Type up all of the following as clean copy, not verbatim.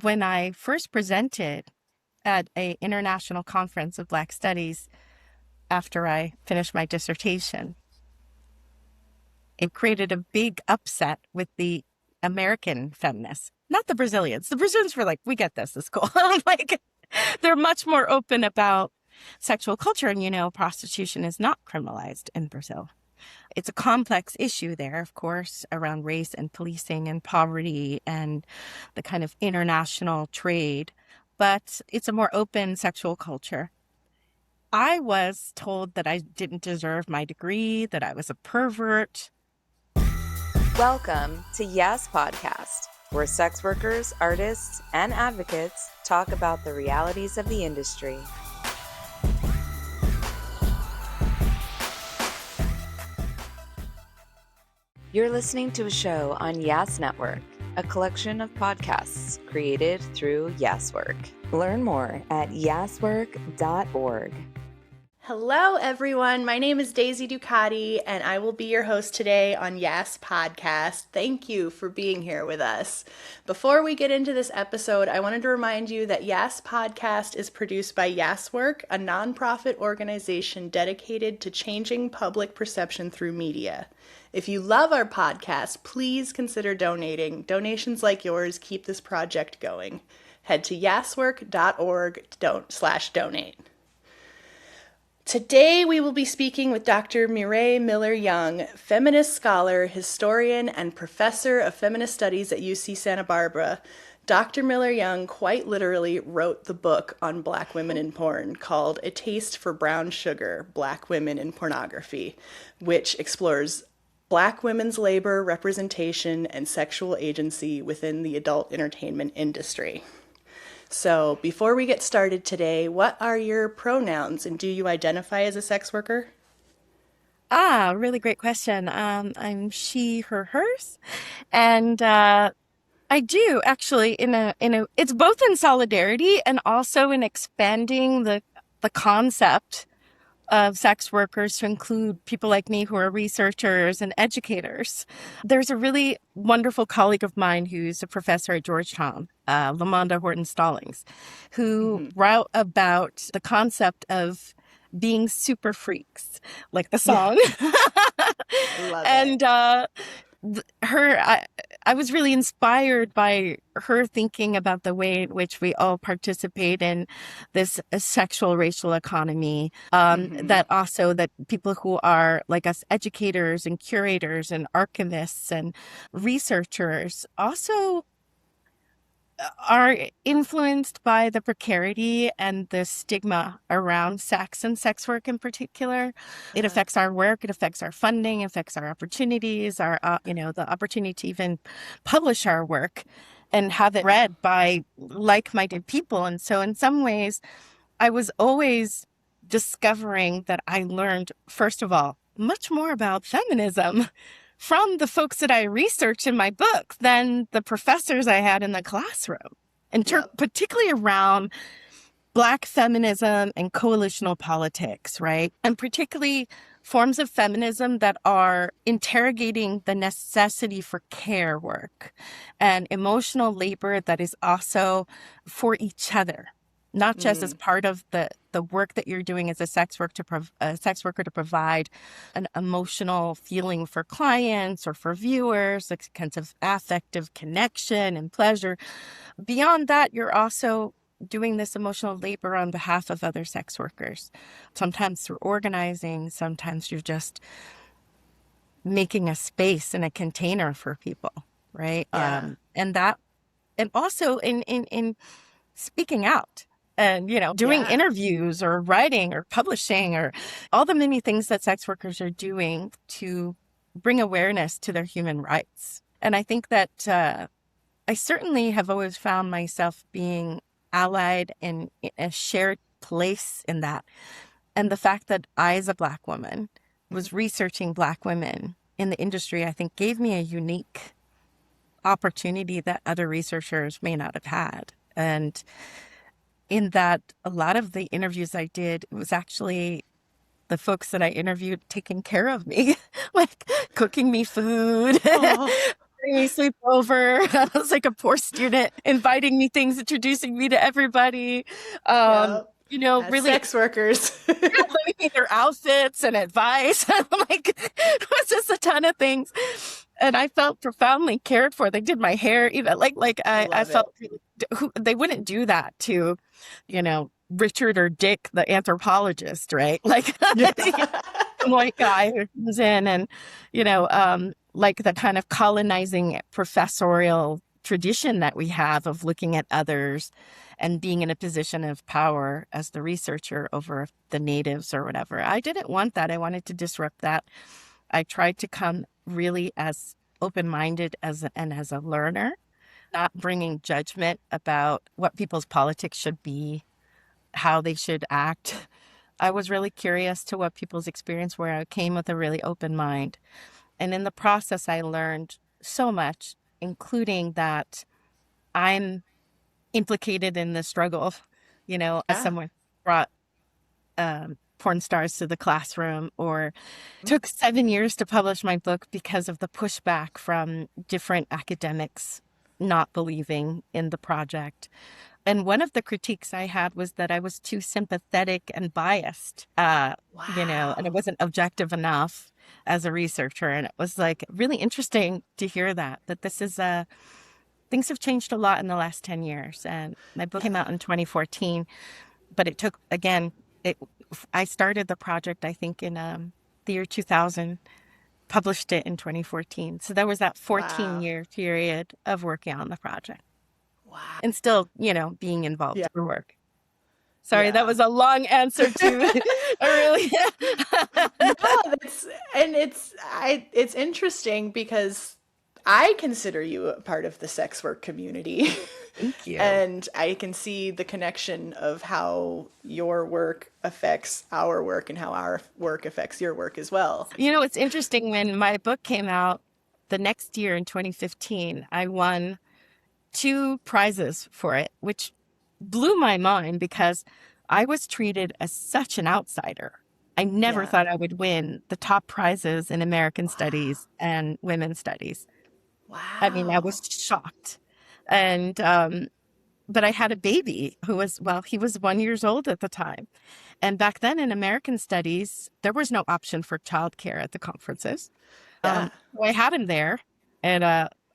When I first presented at an international conference of Black Studies after I finished my dissertation, it created a big upset with the American feminists, not the Brazilians. The Brazilians were like, we get this, it's cool. Like, they're much more open about sexual culture. And, prostitution is not criminalized in Brazil. It's a complex issue there, of course, around race and policing and poverty and the kind of international trade. But it's a more open sexual culture. I was told that I didn't deserve my degree, that I was a pervert. Welcome to YAS Podcast, where sex workers, artists, and advocates talk about the realities of the industry. You're listening to a show on YAS Network, a collection of podcasts created through YAS Work. Learn more at yaswork.org. Hello, everyone. My name is Daisy Ducati, and I will be your host today on YAS Podcast. Thank you for being here with us. Before we get into this episode, I wanted to remind you that YAS Podcast is produced by YAS Work, a nonprofit organization dedicated to changing public perception through media. If you love our podcast, please consider donating. Donations like yours keep this project going. Head to yaswork.org/donate. Today, we will be speaking with Dr. Mireille Miller-Young, feminist scholar, historian, and professor of feminist studies at UC Santa Barbara. Dr. Miller-Young quite literally wrote the book on Black women in porn called A Taste for Brown Sugar, Black Women in Pornography, which explores Black women's labor, representation, and sexual agency within the adult entertainment industry. So before we get started today, what are your pronouns, and do you identify as a sex worker? Really great question. I'm she, her, hers, and I do actually it's both in solidarity and also in expanding the concept of sex workers to include people like me who are researchers and educators. There's a really wonderful colleague of mine who's a professor at Georgetown, Lamonda Horton-Stallings, who wrote about the concept of being super freaks, like the song. Love and it. I was really inspired by her thinking about the way in which we all participate in this sexual racial economy. That people who are like us, educators and curators and archivists and researchers, also are influenced by the precarity and the stigma around sex and sex work in particular. It affects our work, it affects our funding, it affects our opportunities, the opportunity to even publish our work and have it read by like-minded people. And so in some ways, I was always discovering that I learned, first of all, much more about feminism from the folks that I researched in my book than the professors I had in the classroom, particularly around Black feminism and coalitional politics, right? And particularly forms of feminism that are interrogating the necessity for care work and emotional labor that is also for each other, not just as part of the work that you're doing as a sex worker to provide an emotional feeling for clients or for viewers, like kinds of affective connection and pleasure. Beyond that, you're also doing this emotional labor on behalf of other sex workers, sometimes through organizing, sometimes you're just making a space and a container for people, right? Yeah. And also in speaking out. And, doing interviews or writing or publishing or all the many things that sex workers are doing to bring awareness to their human rights. And I think that I certainly have always found myself being allied in a shared place in that. And the fact that I, as a Black woman, was researching Black women in the industry, I think gave me a unique opportunity that other researchers may not have had. And in that, a lot of the interviews I did, it was actually the folks that I interviewed taking care of me, like cooking me food, having me sleep over. I was like a poor student, inviting me things, introducing me to everybody. Yeah. As Really sex workers. letting me their outfits and advice. Like, it was just a ton of things. And I felt profoundly cared for. They did my hair, even I Love felt they wouldn't do that to, Richard or Dick, the anthropologist, right? Like, Yeah. some white guy who comes in and, like the kind of colonizing professorial tradition that we have of looking at others and being in a position of power as the researcher over the natives or whatever. I didn't want that. I wanted to disrupt that. I tried to come really as open-minded as a learner, not bringing judgment about what people's politics should be, how they should act. I was really curious to what people's experience were. I came with a really open mind. And in the process, I learned so much, including that I'm implicated in the struggle, as someone brought porn stars to the classroom, or took 7 years to publish my book because of the pushback from different academics not believing in the project. And one of the critiques I had was that I was too sympathetic and biased, and it wasn't objective enough as a researcher. And it was like really interesting to hear that this is things have changed a lot in the last 10 years. And my book came out in 2014, but it took, again, I started the project, I think, in the year 2000, published it in 2014. So there was that 14-year period of working on the project. Wow. And still, being involved in work. Sorry, that was a long answer to a really... No, it's interesting because I consider you a part of the sex work community. Thank you. And I can see the connection of how your work affects our work and how our work affects your work as well. It's interesting. When my book came out the next year in 2015, I won 2 prizes for it, which blew my mind because I was treated as such an outsider. I never thought I would win the top prizes in American Studies and Women's Studies. Wow. I mean, I was shocked. And, but I had a baby he was 1 year old at the time. And back then in American Studies, there was no option for childcare at the conferences. So I had him there, and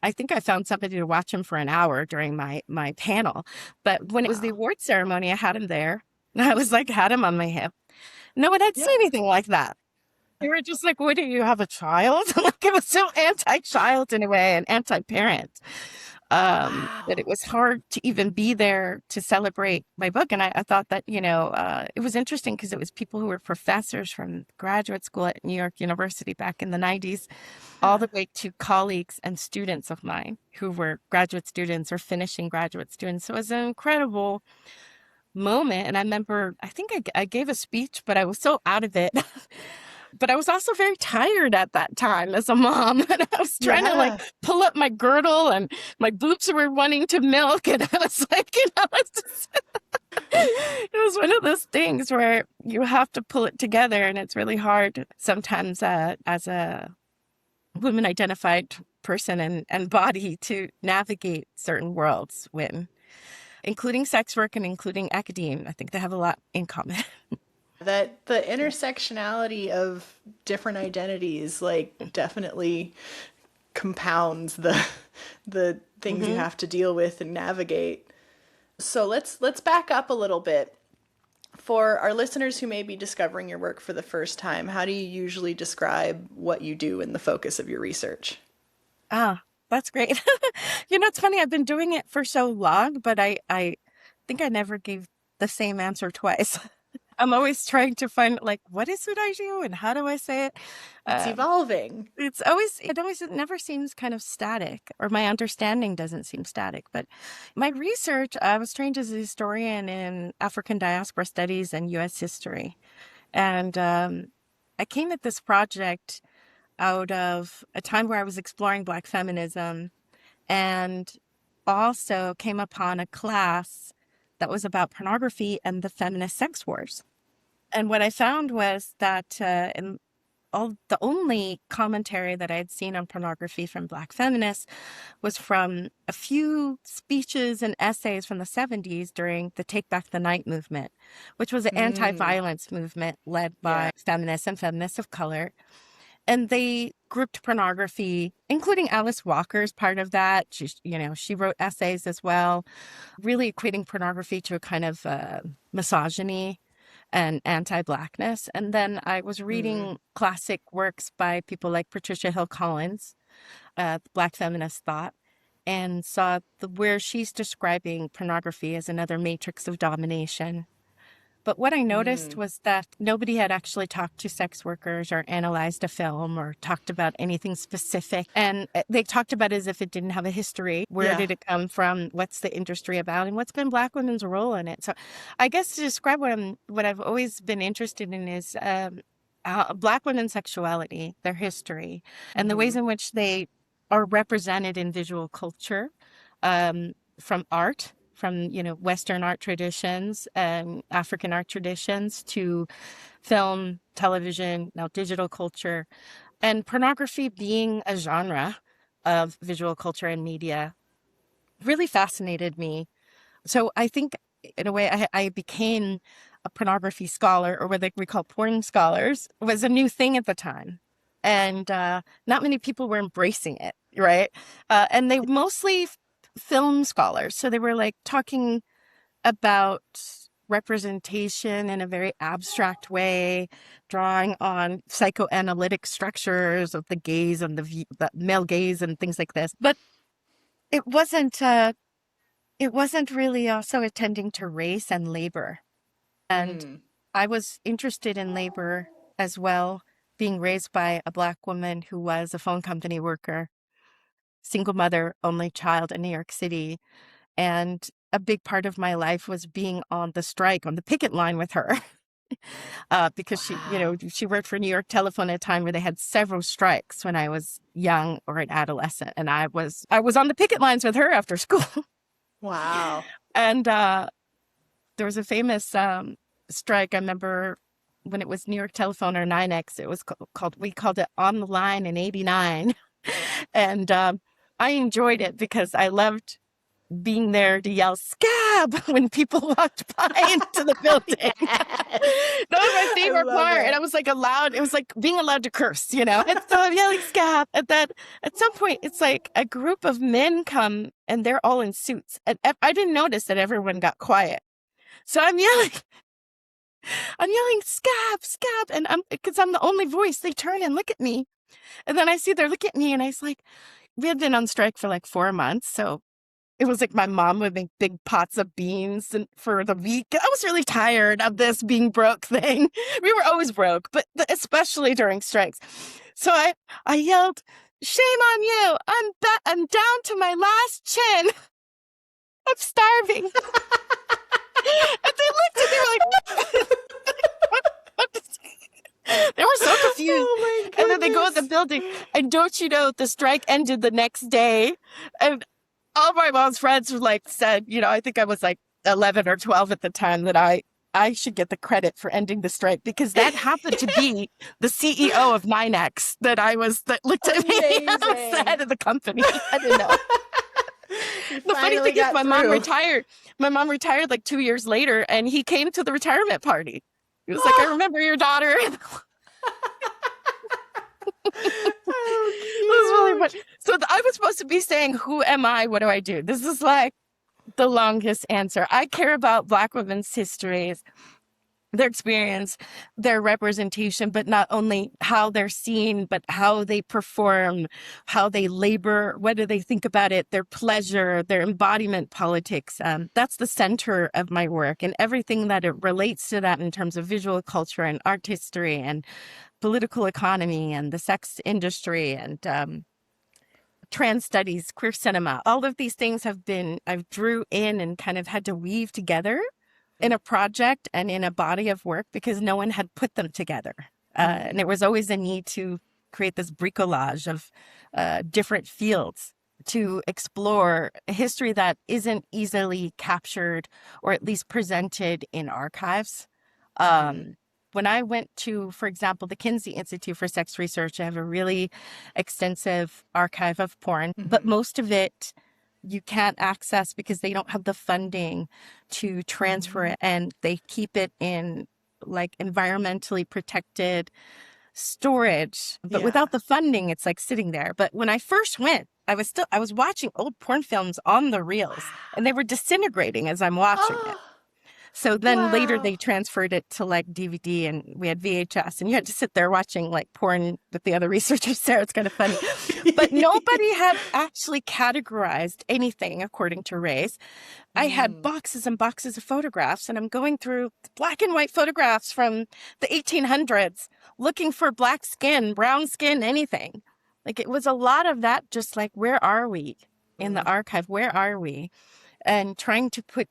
I think I found somebody to watch him for an hour during my panel. But when it was the award ceremony, I had him there. And I was like, had him on my hip. No one had said anything like that. They were just like, what, do you have a child? Like, it was so anti-child in a way and anti-parent. That it was hard to even be there to celebrate my book. And I thought that, it was interesting because it was people who were professors from graduate school at New York University back in the 90s, all the way to colleagues and students of mine who were graduate students or finishing graduate students. So it was an incredible moment. And I remember, I think I gave a speech, but I was so out of it. But I was also very tired at that time as a mom. And I was trying to pull up my girdle, and my boobs were wanting to milk. And I was like, it was one of those things where you have to pull it together. And it's really hard sometimes as a woman identified person and body to navigate certain worlds including sex work and including academia. I think they have a lot in common. That the intersectionality of different identities definitely compounds the things you have to deal with and navigate. So let's back up a little bit. For our listeners who may be discovering your work for the first time, how do you usually describe what you do and the focus of your research? That's great. It's funny. I've been doing it for so long, but I think I never gave the same answer twice. I'm always trying to find, what is it I do and how do I say it? It's evolving. It never seems kind of static, or my understanding doesn't seem static. But my research, I was trained as a historian in African diaspora studies and U.S. history. And I came at this project out of a time where I was exploring Black feminism, and also came upon a class that was about pornography and the Feminist Sex Wars. And what I found was that in the only commentary that I had seen on pornography from Black feminists was from a few speeches and essays from the 70s during the Take Back the Night movement, which was an anti-violence movement led by feminists and feminists of color. And they grouped pornography, including Alice Walker's part of that. She wrote essays as well, really equating pornography to a kind of misogyny and anti-Blackness. And then I was reading classic works by people like Patricia Hill Collins, Black feminist thought, and saw where she's describing pornography as another matrix of domination. But what I noticed was that nobody had actually talked to sex workers or analyzed a film or talked about anything specific. And they talked about it as if it didn't have a history. Where did it come from? What's the industry about? And what's been Black women's role in it? So I guess to describe what I've always been interested in is Black women's sexuality, their history, and the ways in which they are represented in visual culture, from art, from Western art traditions and African art traditions to film, television, now digital culture, and pornography being a genre of visual culture and media really fascinated me. So I think in a way I became a pornography scholar, or what we call porn scholars, was a new thing at the time. And not many people were embracing it, right? And they mostly film scholars. So they were like talking about representation in a very abstract way, drawing on psychoanalytic structures of the gaze and the male gaze and things like this. But it wasn't really also attending to race and labor. And I was interested in labor as well, being raised by a Black woman who was a phone company worker, single mother, only child in New York City. And a big part of my life was being on the strike, on the picket line with her. Because she worked for New York Telephone at a time where they had several strikes when I was young or an adolescent. And I was on the picket lines with her after school. Wow. And there was a famous strike. I remember when it was New York Telephone or 9X, it was we called it On the Line in '89. And I enjoyed it because I loved being there to yell "scab" when people walked by into the building. That was my favorite part. And I was like it was like being allowed to curse, And so I'm yelling "scab." And then at some point, it's like a group of men come and they're all in suits. And I didn't notice that everyone got quiet. So I'm yelling "scab, scab." And because I'm the only voice, they turn and look at me. And then I see they're looking at me, and I was like, we had been on strike for like 4 months. So it was like my mom would make big pots of beans for the week. I was really tired of this being broke thing. We were always broke, but especially during strikes. So I yelled, "Shame on you. I'm down to my last chin. I'm starving." And they looked at me like, they were so confused. Oh, and then they go in the building. And don't you know, the strike ended the next day. And all my mom's friends said, I think I was like 11 or 12 at the time, that I should get the credit for ending the strike, because that happened to be the CEO of 9X that looked at me outside of the company. I didn't know. The funny thing is my mom retired. My mom retired like 2 years later, and he came to the retirement party. He was like, "I remember your daughter." It was really fun. So I was supposed to be saying, "Who am I? What do I do?" This is like the longest answer. I care about Black women's histories, their experience, their representation, but not only how they're seen, but how they perform, how they labor, what do they think about it, their pleasure, their embodiment politics. That's the center of my work, and everything that it relates to that in terms of visual culture and art history and political economy and the sex industry and trans studies, queer cinema. All of these things I've drew in and kind of had to weave together in a project and in a body of work, because no one had put them together. And there was always a need to create this bricolage of different fields to explore a history that isn't easily captured or at least presented in archives. when I went to, for example, the Kinsey Institute for Sex Research, I have a really extensive archive of porn, but most of it you can't access because they don't have the funding to transfer it, and they keep it in like environmentally protected storage. But without the funding, it's like sitting there. But when I first went, I was watching old porn films on the reels, and they were disintegrating as I'm watching it. So then later they transferred it to like DVD, and we had VHS, and you had to sit there watching like porn with the other researchers there. It's kind of funny. But nobody had actually categorized anything according to race. I had boxes and boxes of photographs, and I'm going through black and white photographs from the 1800s, looking for black skin, brown skin, anything. Like it was a lot of that, just like, where are we in the archive? Where are we? And trying to put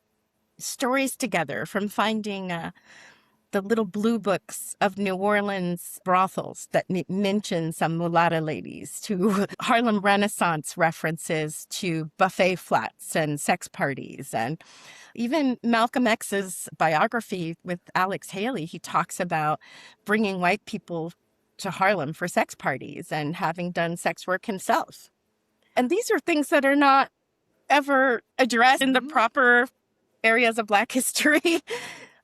stories together, from finding the little blue books of New Orleans brothels that mention some mulatta ladies, to Harlem Renaissance references to buffet flats and sex parties. And even Malcolm X's biography with Alex Haley, he talks about bringing white people to Harlem for sex parties and having done sex work himself. And these are things that are not ever addressed in the proper areas of Black history.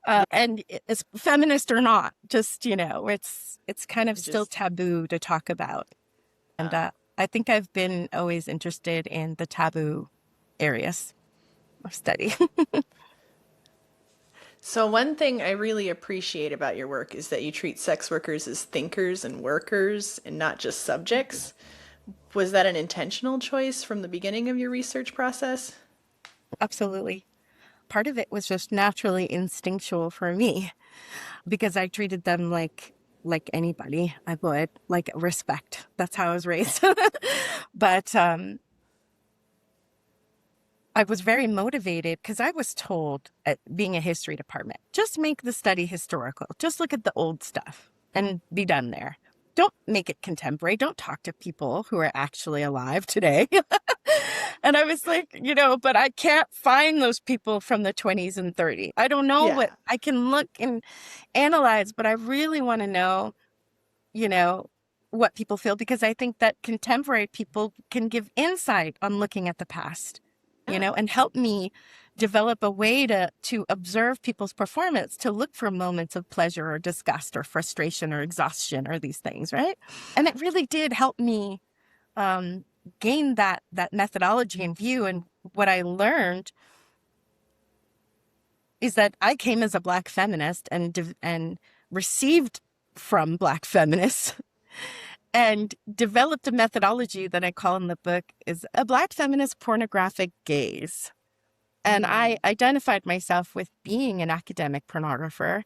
And it's feminist or not, just, it's kind of still taboo to talk about. And I think I've been always interested in the taboo areas of study. So one thing I really appreciate about your work is that you treat sex workers as thinkers and workers and not just subjects. Was that an intentional choice from the beginning of your research process? Absolutely. Part of it was just naturally instinctual for me, because I treated them like anybody I would, like respect. That's how I was raised. But I was very motivated because I was told, at being a history department, just make the study historical. Just look at the old stuff and be done there. Don't make it contemporary. Don't talk to people who are actually alive today. And I was like, but I can't find those people from the 20s and 30s. I don't know what I can look and analyze, but I really want to know, what people feel, because I think that contemporary people can give insight on looking at the past, and help me develop a way to observe people's performance, to look for moments of pleasure or disgust or frustration or exhaustion or these things, right? And it really did help me gain that methodology and view. And what I learned is that I came as a Black feminist and received from Black feminists and developed a methodology that I call in the book is a Black feminist pornographic gaze. And I identified myself with being an academic pornographer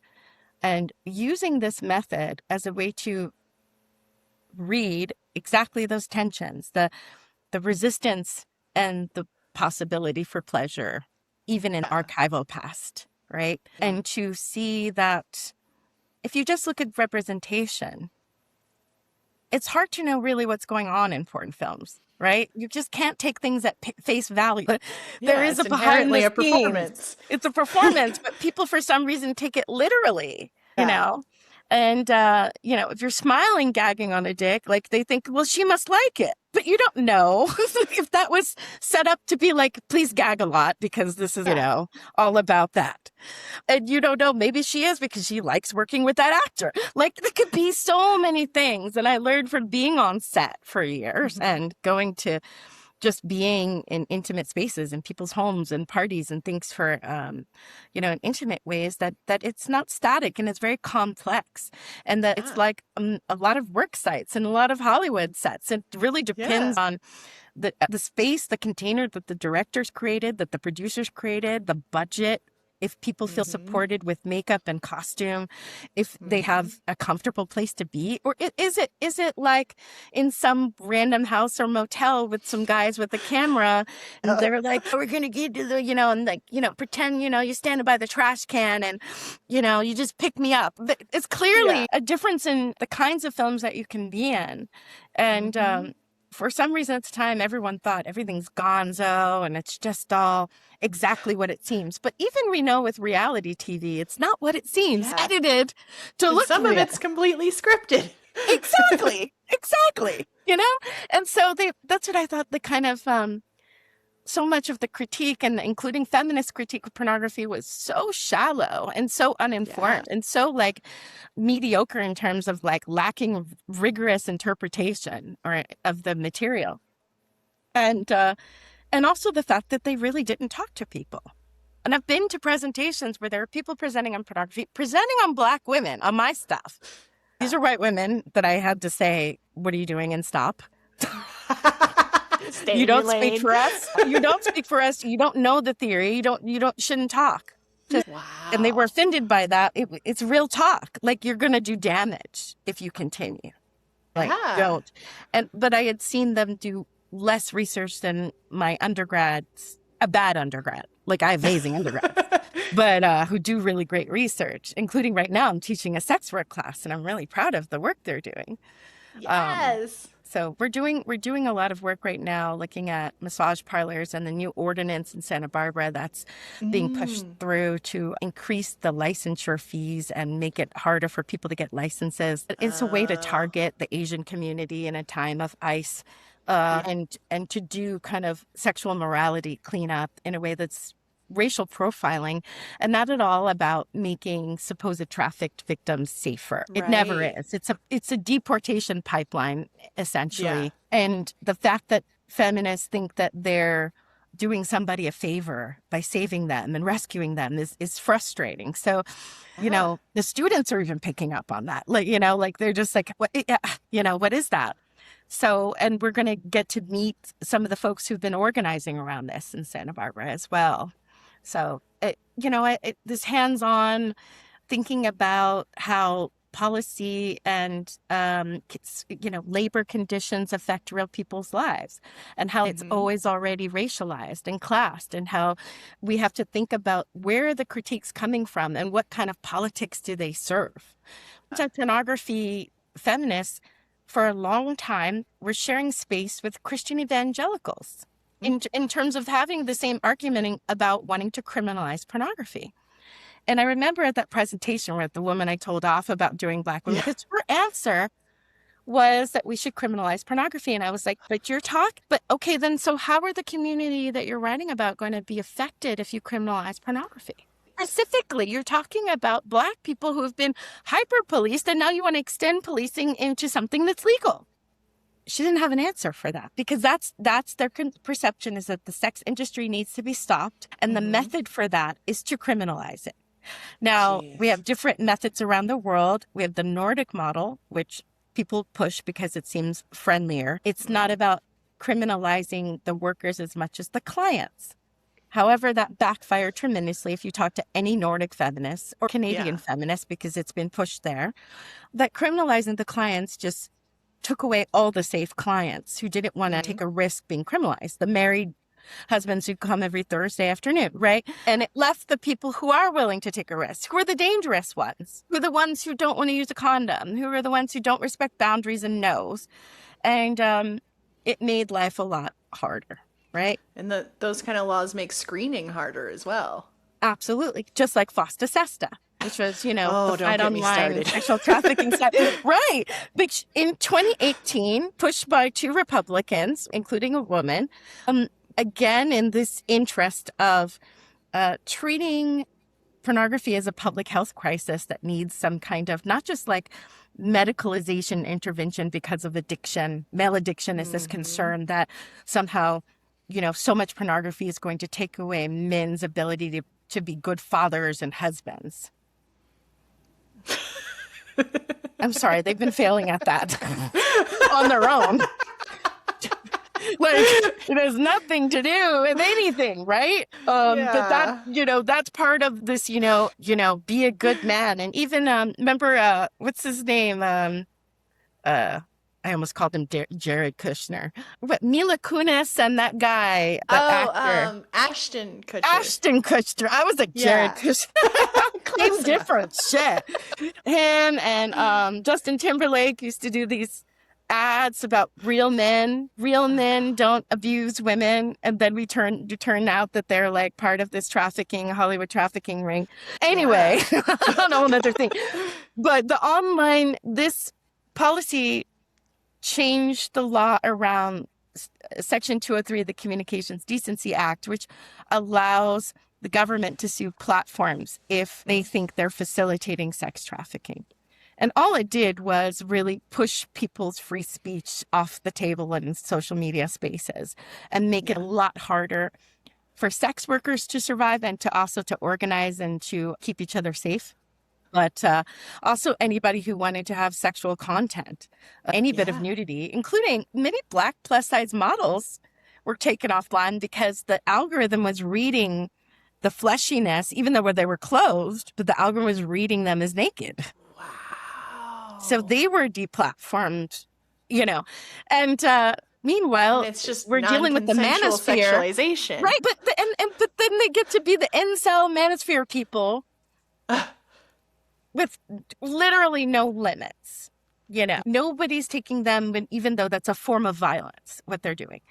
and using this method as a way to read exactly those tensions, the resistance and the possibility for pleasure, even in archival past, right? And to see that if you just look at representation, it's hard to know really what's going on in porn films, right? You just can't take things at face value. There is a behind the performance. It's a performance, but people for some reason take it literally, And, if you're smiling, gagging on a dick, like they think, well, she must like it. But you don't know if that was set up to be like, please gag a lot because this is, all about that. And you don't know, maybe she is because she likes working with that actor. Like there could be so many things. And I learned from being on set for years and going to just being in intimate spaces in people's homes and parties and things for, in intimate ways that it's not static and it's very complex, and that it's like a lot of work sites and a lot of Hollywood sets. It really depends on the space, the container that the directors created, that the producers created, the budget. If people feel supported with makeup and costume, if they have a comfortable place to be, or is it like in some random house or motel with some guys with a camera, and they're like, oh, we're gonna get to the, and like, pretend, you're standing by the trash can and, you just pick me up. But it's clearly a difference in the kinds of films that you can be in, and for some reason at the time, everyone thought everything's gonzo and it's just all exactly what it seems. But even we know with reality TV, it's not what it seems. Yeah. Edited to And look some real. of it's completely scripted. Exactly. You know? And so that's what I thought the kind of, so much of the critique, and including feminist critique of pornography, was so shallow and so uninformed and so like mediocre in terms of like lacking rigorous interpretation of the material. And also the fact that they really didn't talk to people. And I've been to presentations where there are people presenting on pornography, presenting on Black women, on my stuff. These are white women that I had to say, what are you doing? And stop. You don't speak for us. You don't speak for us. You don't know the theory. Shouldn't talk. Wow. And they were offended by that. It's real talk. Like, you're going to do damage if you continue. Like, don't. But I had seen them do less research than my undergrads, a bad undergrad. Like, I have amazing undergrads, but who do really great research, including right now I'm teaching a sex work class, and I'm really proud of the work they're doing. Yes. So we're doing a lot of work right now looking at massage parlors and the new ordinance in Santa Barbara that's being pushed through to increase the licensure fees and make it harder for people to get licenses. It's a way to target the Asian community in a time of ICE and to do kind of sexual morality cleanup in a way that's racial profiling, and not at all about making supposed trafficked victims safer. It never is. It's a deportation pipeline, essentially. Yeah. And the fact that feminists think that they're doing somebody a favor by saving them and rescuing them is frustrating. So, you know, the students are even picking up on that. Like, you know, like they're just like, what is that? So, and we're going to get to meet some of the folks who've been organizing around this in Santa Barbara as well. So, this hands-on thinking about how policy and, labor conditions affect real people's lives, and how it's always already racialized and classed, and how we have to think about where are the critiques coming from and what kind of politics do they serve. So pornography feminists, for a long time, were sharing space with Christian evangelicals in terms of having the same argument about wanting to criminalize pornography. And I remember at that presentation where the woman I told off about doing Black women, because her answer was that we should criminalize pornography. And I was like, but okay, then so how are the community that you're writing about going to be affected if you criminalize pornography? Specifically, you're talking about Black people who have been hyper-policed, and now you want to extend policing into something that's legal. She didn't have an answer for that, because that's their perception, is that the sex industry needs to be stopped, and the method for that is to criminalize it. Now, we have different methods around the world. We have the Nordic model, which people push because it seems friendlier. It's not about criminalizing the workers as much as the clients. However, that backfired tremendously if you talk to any Nordic feminists or Canadian feminists, because it's been pushed there, that criminalizing the clients just took away all the safe clients who didn't want to take a risk being criminalized. The married husbands who come every Thursday afternoon, right? And it left the people who are willing to take a risk, who are the dangerous ones, who are the ones who don't want to use a condom, who are the ones who don't respect boundaries and knows. And it made life a lot harder, right? And those kind of laws make screening harder as well. Absolutely. Just like FOSTA-SESTA, which was, the fight online sexual trafficking stuff. Right. Which in 2018, pushed by two Republicans, including a woman, again, in this interest of treating pornography as a public health crisis that needs some kind of, not just like medicalization intervention because of addiction. Male addiction is this concern that somehow, so much pornography is going to take away men's ability to be good fathers and husbands. I'm sorry, they've been failing at that on their own. Like, it has nothing to do with anything, right? But that, that's part of this, be a good man. And even, remember, what's his name? I almost called him Jared Kushner. But Mila Kunis and that guy, the actor. Ashton Kutcher. Ashton Kutcher. I was like, Jared Kushner. Same difference. Shit. Him and Justin Timberlake used to do these ads about real men. Real men don't abuse women. And then turn out that they're like part of this Hollywood trafficking ring. Anyway, on a whole other thing. But this policy changed the law around Section 203 of the Communications Decency Act, which allows the government to sue platforms if they think they're facilitating sex trafficking. And all it did was really push people's free speech off the table in social media spaces and make it a lot harder for sex workers to survive and to organize and to keep each other safe. But also anybody who wanted to have sexual content, any bit of nudity, including many Black plus-size models were taken offline because the algorithm was reading the fleshiness, even though they were clothed, but the algorithm was reading them as naked. Wow. So they were deplatformed, And meanwhile, it's just we're dealing with the manosphere. Sexualization. Right, but then they get to be the incel manosphere people with literally no limits. Nobody's taking them, even though that's a form of violence, what they're doing.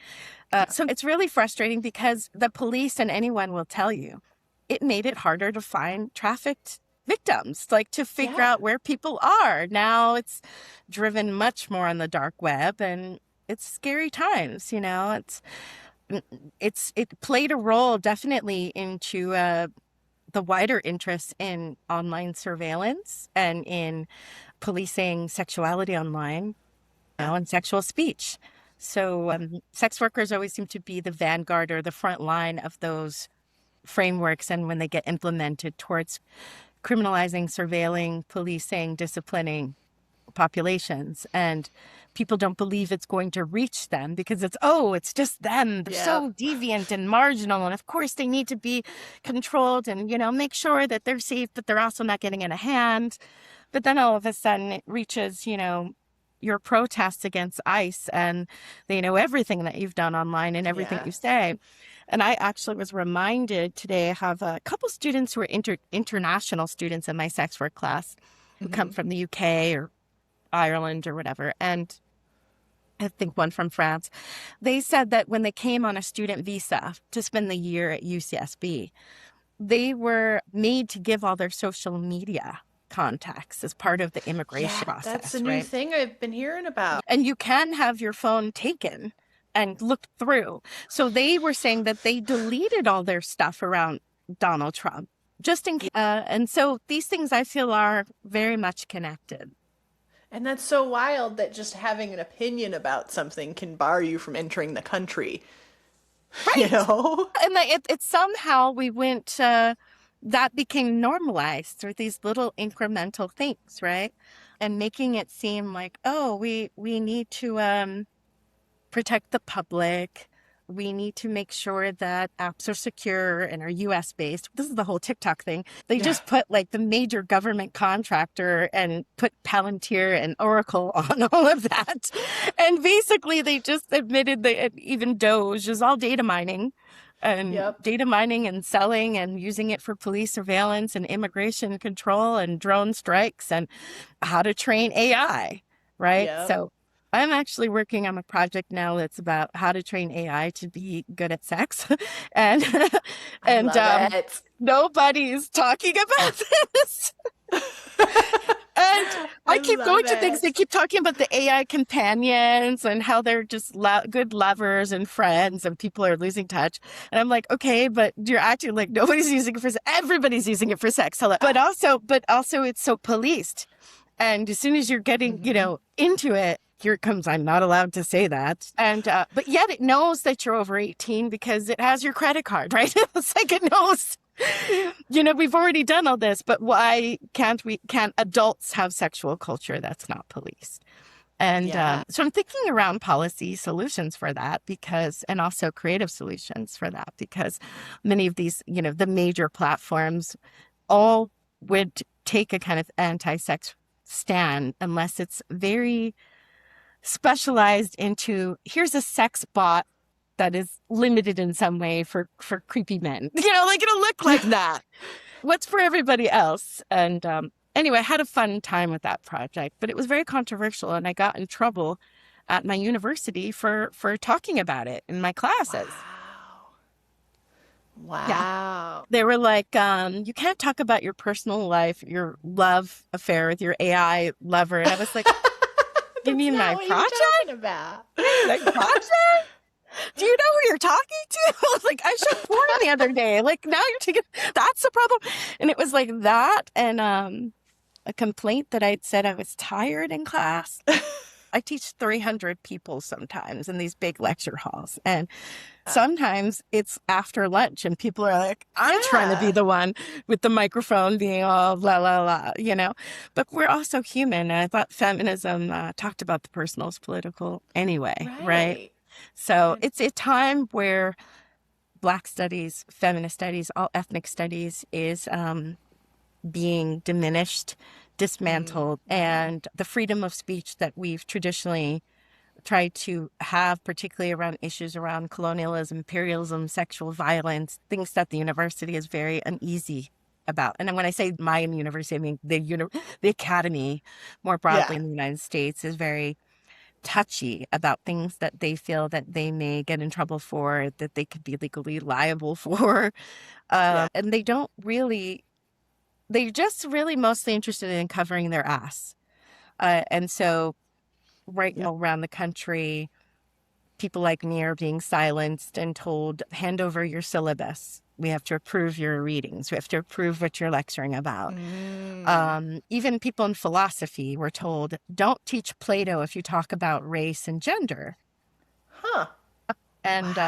So it's really frustrating because the police and anyone will tell you it made it harder to find trafficked victims, like to figure out where people are. Now it's driven much more on the dark web, and it's scary times, It played a role definitely into the wider interest in online surveillance and in policing sexuality online, and sexual speech. So sex workers always seem to be the vanguard or the front line of those frameworks, and when they get implemented towards criminalizing, surveilling, policing, disciplining populations, and people don't believe it's going to reach them because it's just them. They're so deviant and marginal, and of course they need to be controlled and, make sure that they're safe, but they're also not getting in a hand. But then all of a sudden it reaches, your protests against ICE, and they know everything that you've done online and everything you say. And I actually was reminded today, I have a couple students who are international students in my sex work class who come from the UK or Ireland or whatever. And I think one from France. They said that when they came on a student visa to spend the year at UCSB, they were made to give all their social media contacts as part of the immigration process. That's a new thing I've been hearing about. And you can have your phone taken and looked through. So they were saying that they deleted all their stuff around Donald Trump, just in case. And so these things I feel are very much connected. And that's so wild that just having an opinion about something can bar you from entering the country. Right. And it somehow we went, that became normalized through these little incremental things, right? And making it seem like, we need to protect the public. We need to make sure that apps are secure and are US based. This is the whole TikTok thing. They just put like the major government contractor and put Palantir and Oracle on all of that. And basically they just admitted that even Doge is all data mining. And data mining and selling and using it for police surveillance and immigration control and drone strikes and how to train AI, right? So I'm actually working on a project now that's about how to train AI to be good at sex. and nobody's talking about this. And I keep going to things. They keep talking about the AI companions and how they're just good lovers and friends, and people are losing touch. And I'm like, okay, but you're acting like nobody's using it for sex. Everybody's using it for sex. Hello. But also it's so policed. And as soon as you're getting, into it, here it comes, I'm not allowed to say that. And, but yet it knows that you're over 18 because it has your credit card, right? It's like it knows. We've already done all this, but why can't adults have sexual culture that's not policed? And so I'm thinking around policy solutions for that and also creative solutions for that, because many of these, the major platforms all would take a kind of anti-sex stand unless it's very specialized into, here's a sex bot that is limited in some way for creepy men. It'll look like that. What's for everybody else? And anyway, I had a fun time with that project, but it was very controversial, and I got in trouble at my university for talking about it in my classes. Wow. Yeah. Wow. They were like, you can't talk about your personal life, your love affair with your AI lover. And I was like, you mean my project? About? My project? Do you know who you're talking to? I was like, I showed porn the other day. Like, now you're taking, that's the problem. And it was like that and a complaint that I'd said I was tired in class. I teach 300 people sometimes in these big lecture halls. And sometimes it's after lunch and people are like, I'm trying to be the one with the microphone being all la, la, la, you know. But we're also human. And I thought feminism talked about the personal as political anyway, right? So it's a time where Black studies, feminist studies, all ethnic studies is being diminished, dismantled, and the freedom of speech that we've traditionally tried to have, particularly around issues around colonialism, imperialism, sexual violence, things that the university is very uneasy about. And when I say my university, I mean the academy more broadly in the United States is very touchy about things that they feel that they may get in trouble for, that they could be legally liable for. And they don't really, they're just really mostly interested in covering their ass. And so now around the country, people like me are being silenced and told, hand over your syllabus. We have to approve your readings. We have to approve what you're lecturing about. Even people in philosophy were told, don't teach Plato if you talk about race and gender. And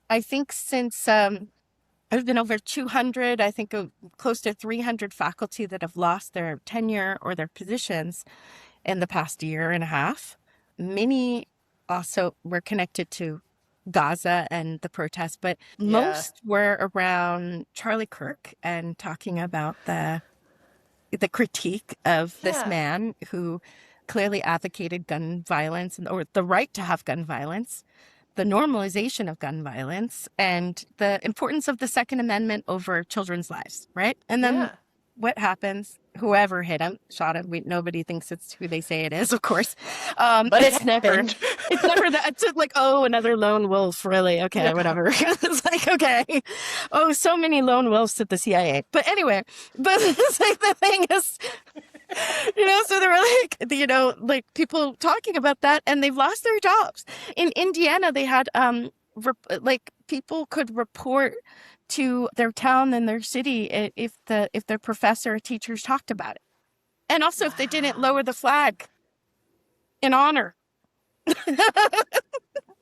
I think since there's been over 200, I think close to 300 faculty that have lost their tenure or their positions in the past year and a half. Many also were connected to Gaza and the protests, but most were around Charlie Kirk and talking about the critique of this man who clearly advocated gun violence or the right to have gun violence, the normalization of gun violence, and the importance of the Second Amendment over children's lives, right? And then what happens? Whoever hit him, shot him. Nobody thinks it's who they say it is, of course. But it's never that. It's like, oh, another lone wolf, really? Okay, whatever. It's like, okay. Oh, so many lone wolves to the CIA. But anyway, it's like the thing is, so they were like people talking about that, and they've lost their jobs. In Indiana, they had people could report to their town and their city if their professor or teachers talked about it. And also if they didn't lower the flag in honor.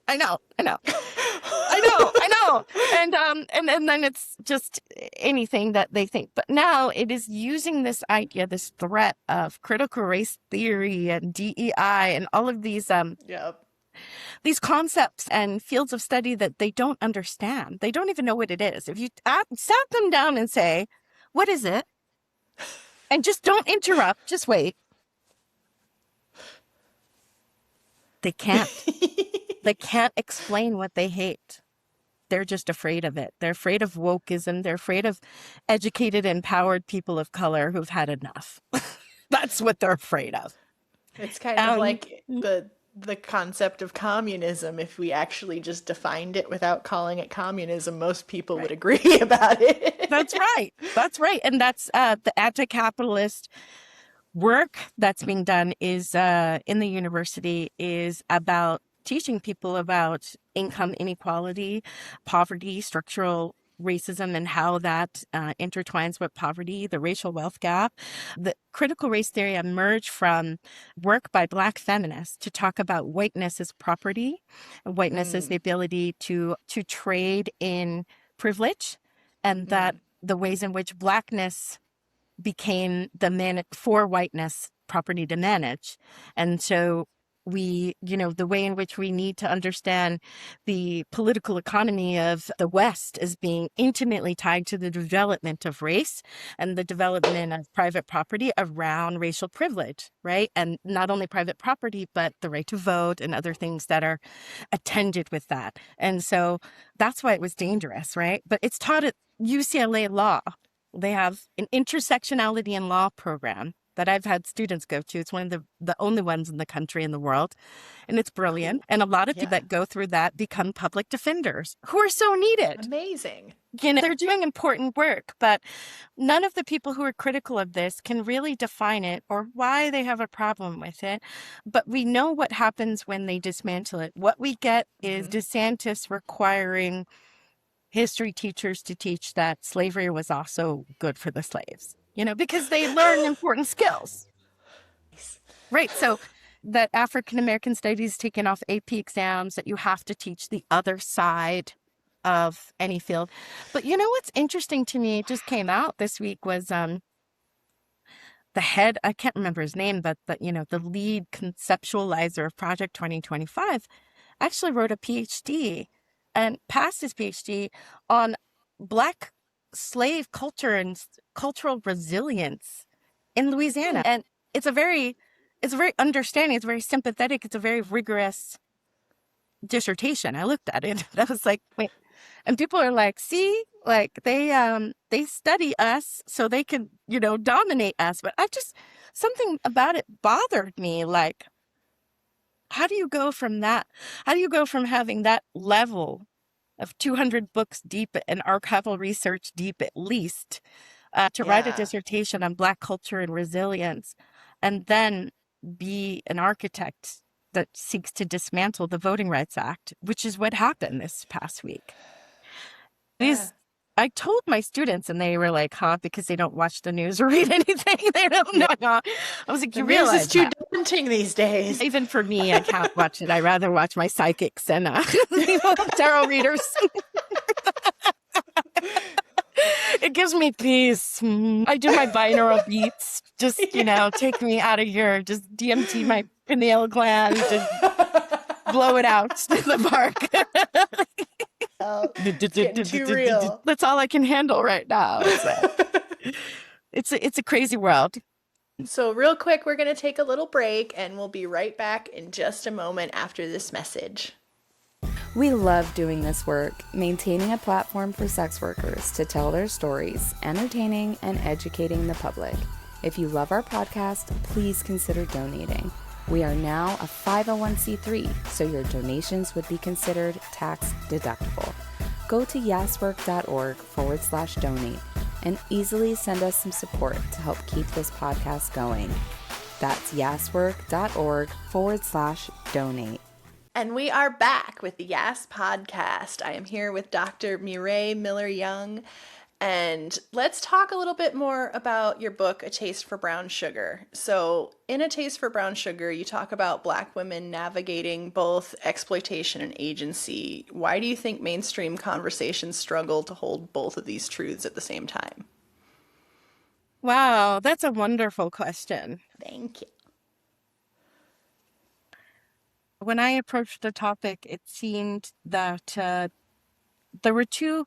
I know. And then it's just anything that they think. But now it is using this idea, this threat of critical race theory and DEI and all of these these concepts and fields of study that they don't understand. They don't even know what it is. If you sat them down and say, what is it? And just don't interrupt, just wait. They can't. They can't explain what they hate. They're just afraid of it. They're afraid of wokeism. They're afraid of educated, empowered people of color who've had enough. That's what they're afraid of. It's kind of like the concept of communism. If we actually just defined it without calling it communism, most people would agree about it. That's right. And that's the anti-capitalist work that's being done is in the university is about teaching people about income inequality, poverty, structural racism, and how that intertwines with poverty, the racial wealth gap. The critical race theory emerged from work by Black feminists to talk about whiteness as property, and whiteness as the ability to trade in privilege, and that the ways in which Blackness became for whiteness property to manage. And so we, the way in which we need to understand the political economy of the West as being intimately tied to the development of race and the development of private property around racial privilege, right? And not only private property, but the right to vote and other things that are attended with that. And so that's why it was dangerous, right? But it's taught at UCLA Law. They have an intersectionality in law program. that I've had students go to. It's one of the only ones in the country and the world. And it's brilliant. And a lot of people that go through that become public defenders who are so needed. Amazing. They're doing important work, but none of the people who are critical of this can really define it or why they have a problem with it. But we know what happens when they dismantle it. What we get is DeSantis requiring history teachers to teach that slavery was also good for the slaves, because they learn important skills. Right. So that African American studies taken off AP exams, that you have to teach the other side of any field. But what's interesting to me, it just came out this week, was the head, I can't remember his name, but the lead conceptualizer of Project 2025 actually wrote a PhD and passed his PhD on Black slave culture and cultural resilience in Louisiana. And it's a very understanding, it's very sympathetic, it's a very rigorous dissertation. I looked at it. I was like, wait. And people are like, see, like they study us so they can, dominate us. But something about it bothered me. Like, how do you go from that? How do you go from having that level of 200 books deep and archival research deep at least to write a dissertation on Black culture and resilience, and then be an architect that seeks to dismantle the Voting Rights Act, which is what happened this past week? I told my students, and they were like, huh, because they don't watch the news or read anything. They don't know. I was like, you realize it's too daunting these days. Even for me, I can't watch it. I rather watch my psychics and tarot readers. It gives me peace. I do my binaural beats. Just, take me out of here. Just DMT my pineal gland. Just blow it out in the park. It's getting too real. That's all I can handle right now. It's a crazy world. So real quick, we're going to take a little break and we'll be right back in just a moment after this message. We love doing this work, maintaining a platform for sex workers to tell their stories, entertaining and educating the public. If you love our podcast, please consider donating. We are now a 501c3, so your donations would be considered tax deductible. Go to yaswork.org/donate and easily send us some support to help keep this podcast going. That's yaswork.org/donate. And we are back with the YAS Podcast. I am here with Dr. Mireille Miller-Young. And let's talk a little bit more about your book, A Taste for Brown Sugar. So in A Taste for Brown Sugar, you talk about Black women navigating both exploitation and agency. Why do you think mainstream conversations struggle to hold both of these truths at the same time? Wow, that's a wonderful question. Thank you. When I approached the topic, it seemed that there were two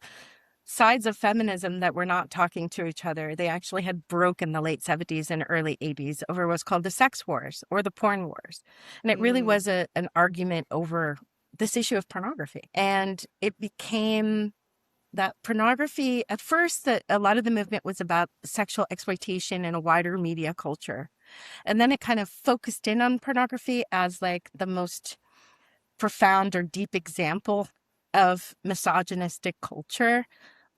sides of feminism that were not talking to each other. They actually had broken the late 70s and early 80s over what's called the sex wars or the porn wars. And it really was an argument over this issue of pornography. And it became that pornography, at first, that a lot of the movement was about sexual exploitation in a wider media culture. And then it kind of focused in on pornography as like the most profound or deep example of misogynistic culture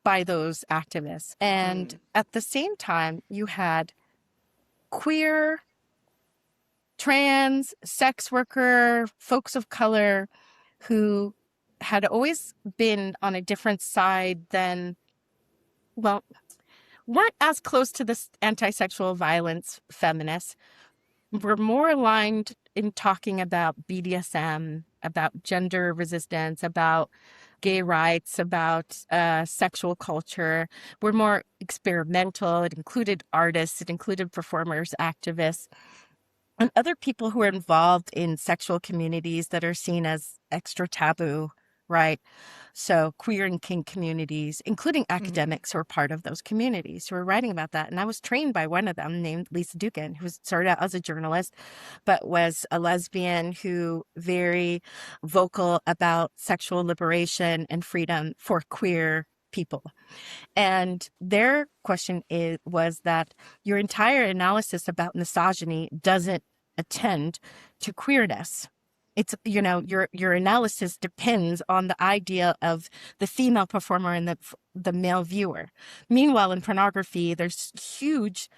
by those activists. And at the same time, you had queer, trans, sex worker, folks of color who had always been on a different side than, well, weren't as close to this anti-sexual violence feminists, were more aligned in talking about BDSM, about gender resistance, about gay rights, about sexual culture, were more experimental. It included artists, it included performers, activists, and other people who are involved in sexual communities that are seen as extra taboo, right? So queer and kink communities, including academics who are part of those communities who are writing about that. And I was trained by one of them named Lisa Dugan, who started out as a journalist, but was a lesbian who very vocal about sexual liberation and freedom for queer people. And their question was that your entire analysis about misogyny doesn't attend to queerness. It's, your analysis depends on the idea of the female performer and the male viewer. Meanwhile, in pornography, there's huge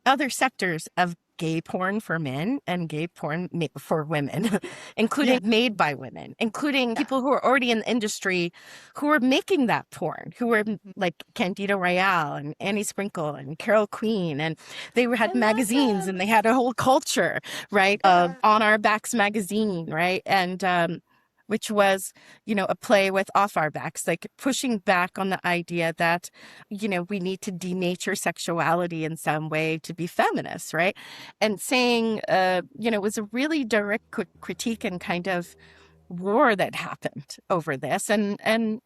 other sectors of gay porn for men and gay porn for women, including made by women, including people who are already in the industry who are making that porn, who were like Candida Royale and Annie Sprinkle and Carol Queen. And they had magazines and they had a whole culture, right? On Our Backs magazine, right? And which was, a play with Off Our Backs, like pushing back on the idea that, we need to denature sexuality in some way to be feminists, right? And saying, it was a really direct critique and kind of war that happened over this. And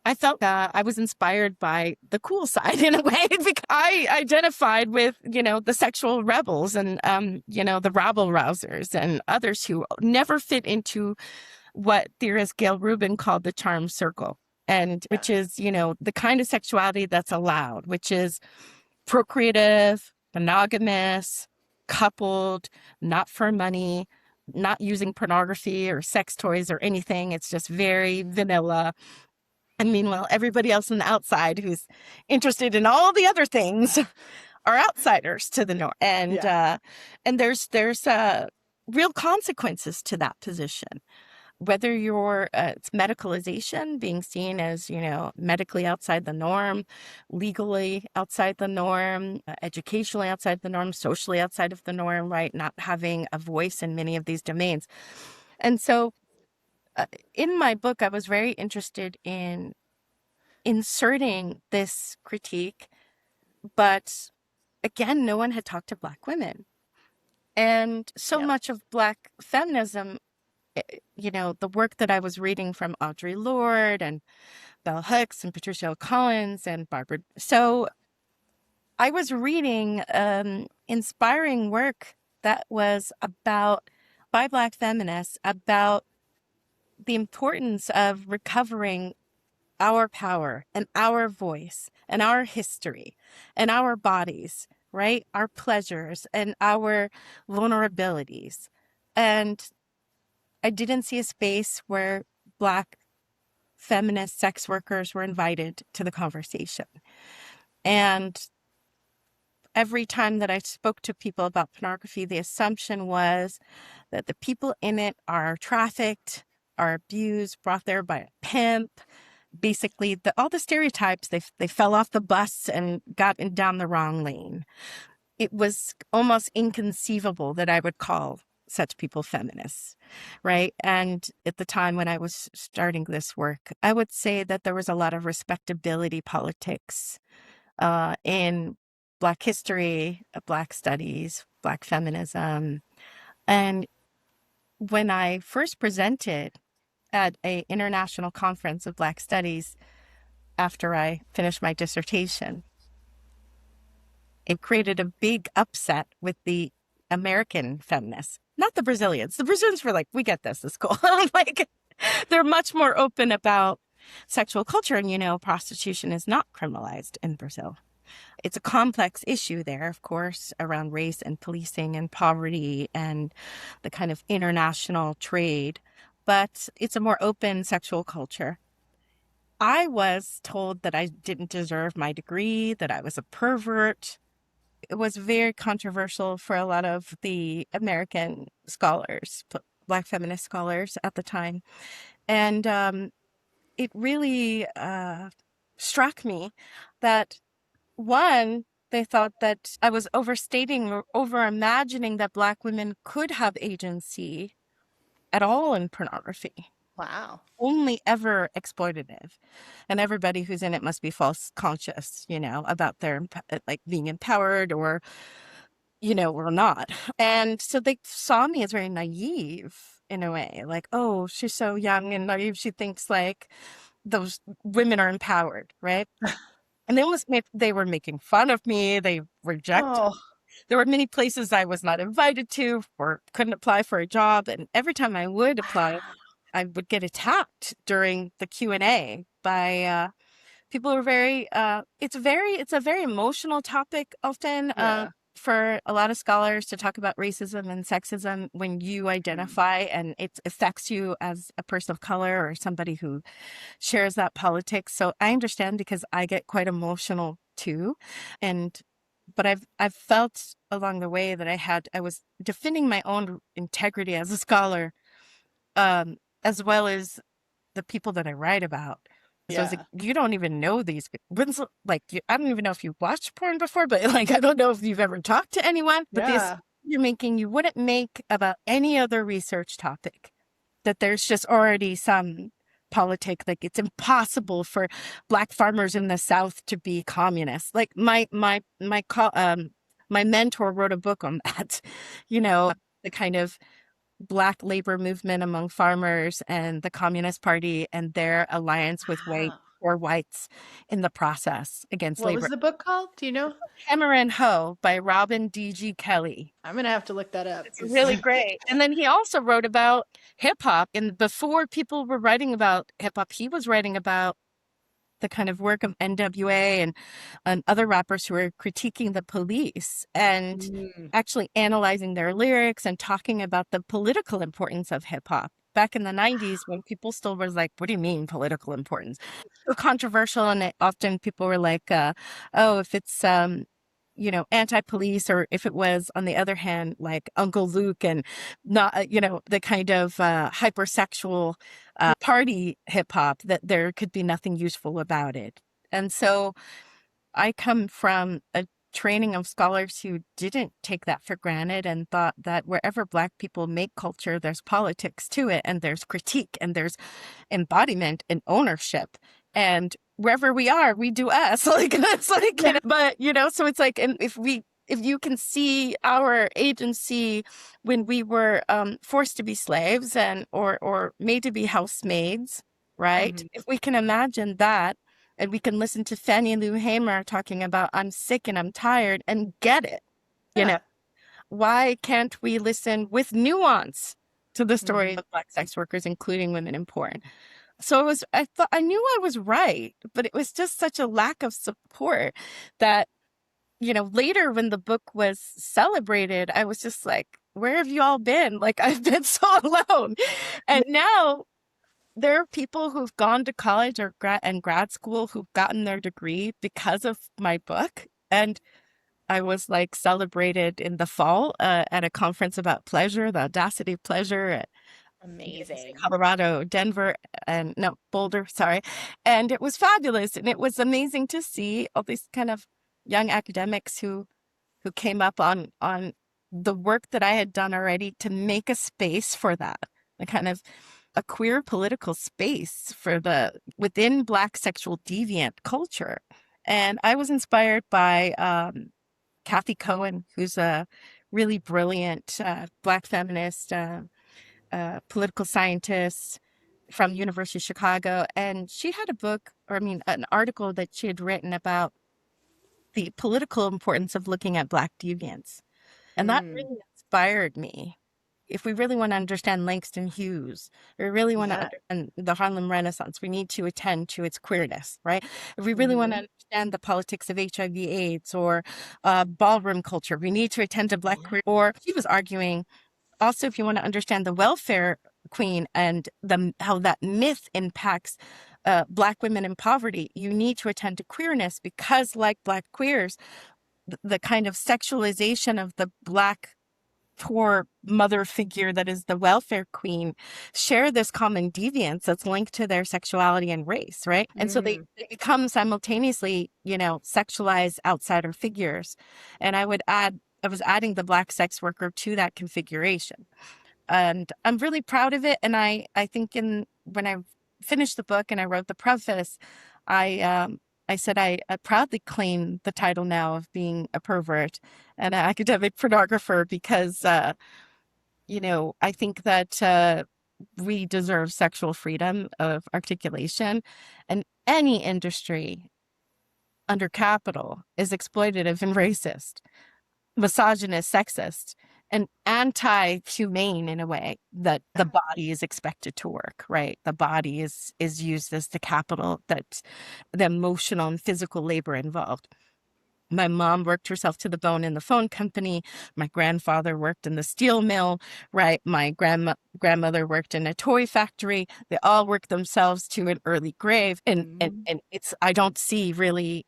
I felt I was inspired by the cool side in a way, because I identified with, the sexual rebels and, the rabble rousers and others who never fit into what theorist Gail Rubin called the charm circle, and which is, the kind of sexuality that's allowed, which is procreative, monogamous, coupled, not for money, not using pornography or sex toys or anything. It's just very vanilla. And meanwhile, everybody else on the outside who's interested in all the other things are outsiders to the norm. And there's real consequences to that position. Whether you're, it's medicalization, being seen as, medically outside the norm, legally outside the norm, educationally outside the norm, socially outside of the norm, right? Not having a voice in many of these domains. And so in my book, I was very interested in inserting this critique, but again, no one had talked to Black women. And so much of Black feminism, the work that I was reading from Audre Lorde and Bell Hooks and Patricia Hill Collins and Barbara. So I was reading inspiring work that was by Black feminists about the importance of recovering our power and our voice and our history and our bodies, right? Our pleasures and our vulnerabilities. And I didn't see a space where Black feminist sex workers were invited to the conversation. And every time that I spoke to people about pornography, the assumption was that the people in it are trafficked, are abused, brought there by a pimp. Basically, all the stereotypes, they fell off the bus and got down the wrong lane. It was almost inconceivable that I would call such people feminists, right? And at the time when I was starting this work, I would say that there was a lot of respectability politics in Black history, Black studies, Black feminism. And when I first presented at an international conference of Black studies after I finished my dissertation, it created a big upset with the American feminists, not the Brazilians. The Brazilians were like, we get this, it's cool. Like, they're much more open about sexual culture. And, prostitution is not criminalized in Brazil. It's a complex issue there, of course, around race and policing and poverty and the kind of international trade. But it's a more open sexual culture. I was told that I didn't deserve my degree, that I was a pervert. It was very controversial for a lot of the American scholars, Black feminist scholars at the time. And it really struck me that, one, they thought that I was overstating or over-imagining that Black women could have agency at all in pornography. Wow. Only ever exploitative. And everybody who's in it must be false conscious, about their, being empowered or, or not. And so they saw me as very naive in a way, like, oh, she's so young and naive. She thinks like those women are empowered, right? And they were making fun of me. They rejected. Oh. There were many places I was not invited to or couldn't apply for a job. And every time I would apply, I would get attacked during the Q&A by People are very, it's a very emotional topic often. For a lot of scholars to talk about racism and sexism when you identify and it affects you as a person of color or somebody who shares that politics. So I understand because I get quite emotional too. But I've felt along the way that I was defending my own integrity as a scholar, as well as the people that I write about. So I was like, you don't even know these people. I don't even know if you watched porn before, but like, I don't know if you've ever talked to anyone. But this you're making, you wouldn't make about any other research topic. That there's just already some politic, like it's impossible for Black farmers in the South to be communists. Like my mentor wrote a book on that. The kind of Black labor movement among farmers and the Communist Party and their alliance with whites in the process against labor. What was the book called? Do you know? Hammer and Hoe by Robin D.G. Kelly. I'm going to have to look that up. It's really great. And then he also wrote about hip hop. And before people were writing about hip hop, he was writing about the kind of work of NWA and other rappers who were critiquing the police and actually analyzing their lyrics and talking about the political importance of hip hop. Back in the 90s, when people still were like, what do you mean political importance? So controversial. And often people were like, if it's, anti-police, or if it was, on the other hand, like Uncle Luke and not, the kind of hypersexual party hip hop, that there could be nothing useful about it. And so I come from a training of scholars who didn't take that for granted and thought that wherever Black people make culture, there's politics to it, and there's critique, and there's embodiment and ownership. And wherever we are, we do us. But so it's like, and if you can see our agency when we were forced to be slaves or made to be housemaids, right? If we can imagine that, and we can listen to Fannie Lou Hamer talking about I'm sick and I'm tired and get it, why can't we listen with nuance to the story of Black sex workers, including women in porn? So I knew I was right, but it was just such a lack of support that, later when the book was celebrated, I was just like, where have you all been? Like, I've been so alone. And now there are people who've gone to college or grad school who've gotten their degree because of my book. And I was like celebrated in the fall at a conference about pleasure, the audacity of pleasure. Amazing. Colorado, Boulder, sorry. And it was fabulous. And it was amazing to see all these kind of young academics who came up on the work that I had done already to make a space for that, a kind of a queer political space within Black sexual deviant culture. And I was inspired by Kathy Cohen, who's a really brilliant Black feminist political scientist from University of Chicago. And she had an article that she had written about the political importance of looking at Black deviants. And that really inspired me. If we really want to understand Langston Hughes, or really want to understand the Harlem Renaissance, we need to attend to its queerness, right? If we really want to understand the politics of HIV/AIDS or ballroom culture, we need to attend to Black queer. Or she was arguing, also, if you want to understand the welfare queen and how that myth impacts Black women in poverty, you need to attend to queerness, because like Black queers, the kind of sexualization of the Black poor mother figure that is the welfare queen share this common deviance that's linked to their sexuality and race, right? And so they become simultaneously, sexualized outsider figures. And I was adding the Black sex worker to that configuration. And I'm really proud of it. And I think when I finished the book and I wrote the preface, I said I proudly claim the title now of being a pervert and an academic pornographer, because, I think that we deserve sexual freedom of articulation, and any industry under capital is exploitative and racist, misogynist, sexist. and anti-humane in a way that the body is expected to work, right? The body is used as the capital, that the emotional and physical labor involved. My mom worked herself to the bone in the phone company. My grandfather worked in the steel mill, right? My grandmother worked in a toy factory. They all worked themselves to an early grave. And it's, I don't see really,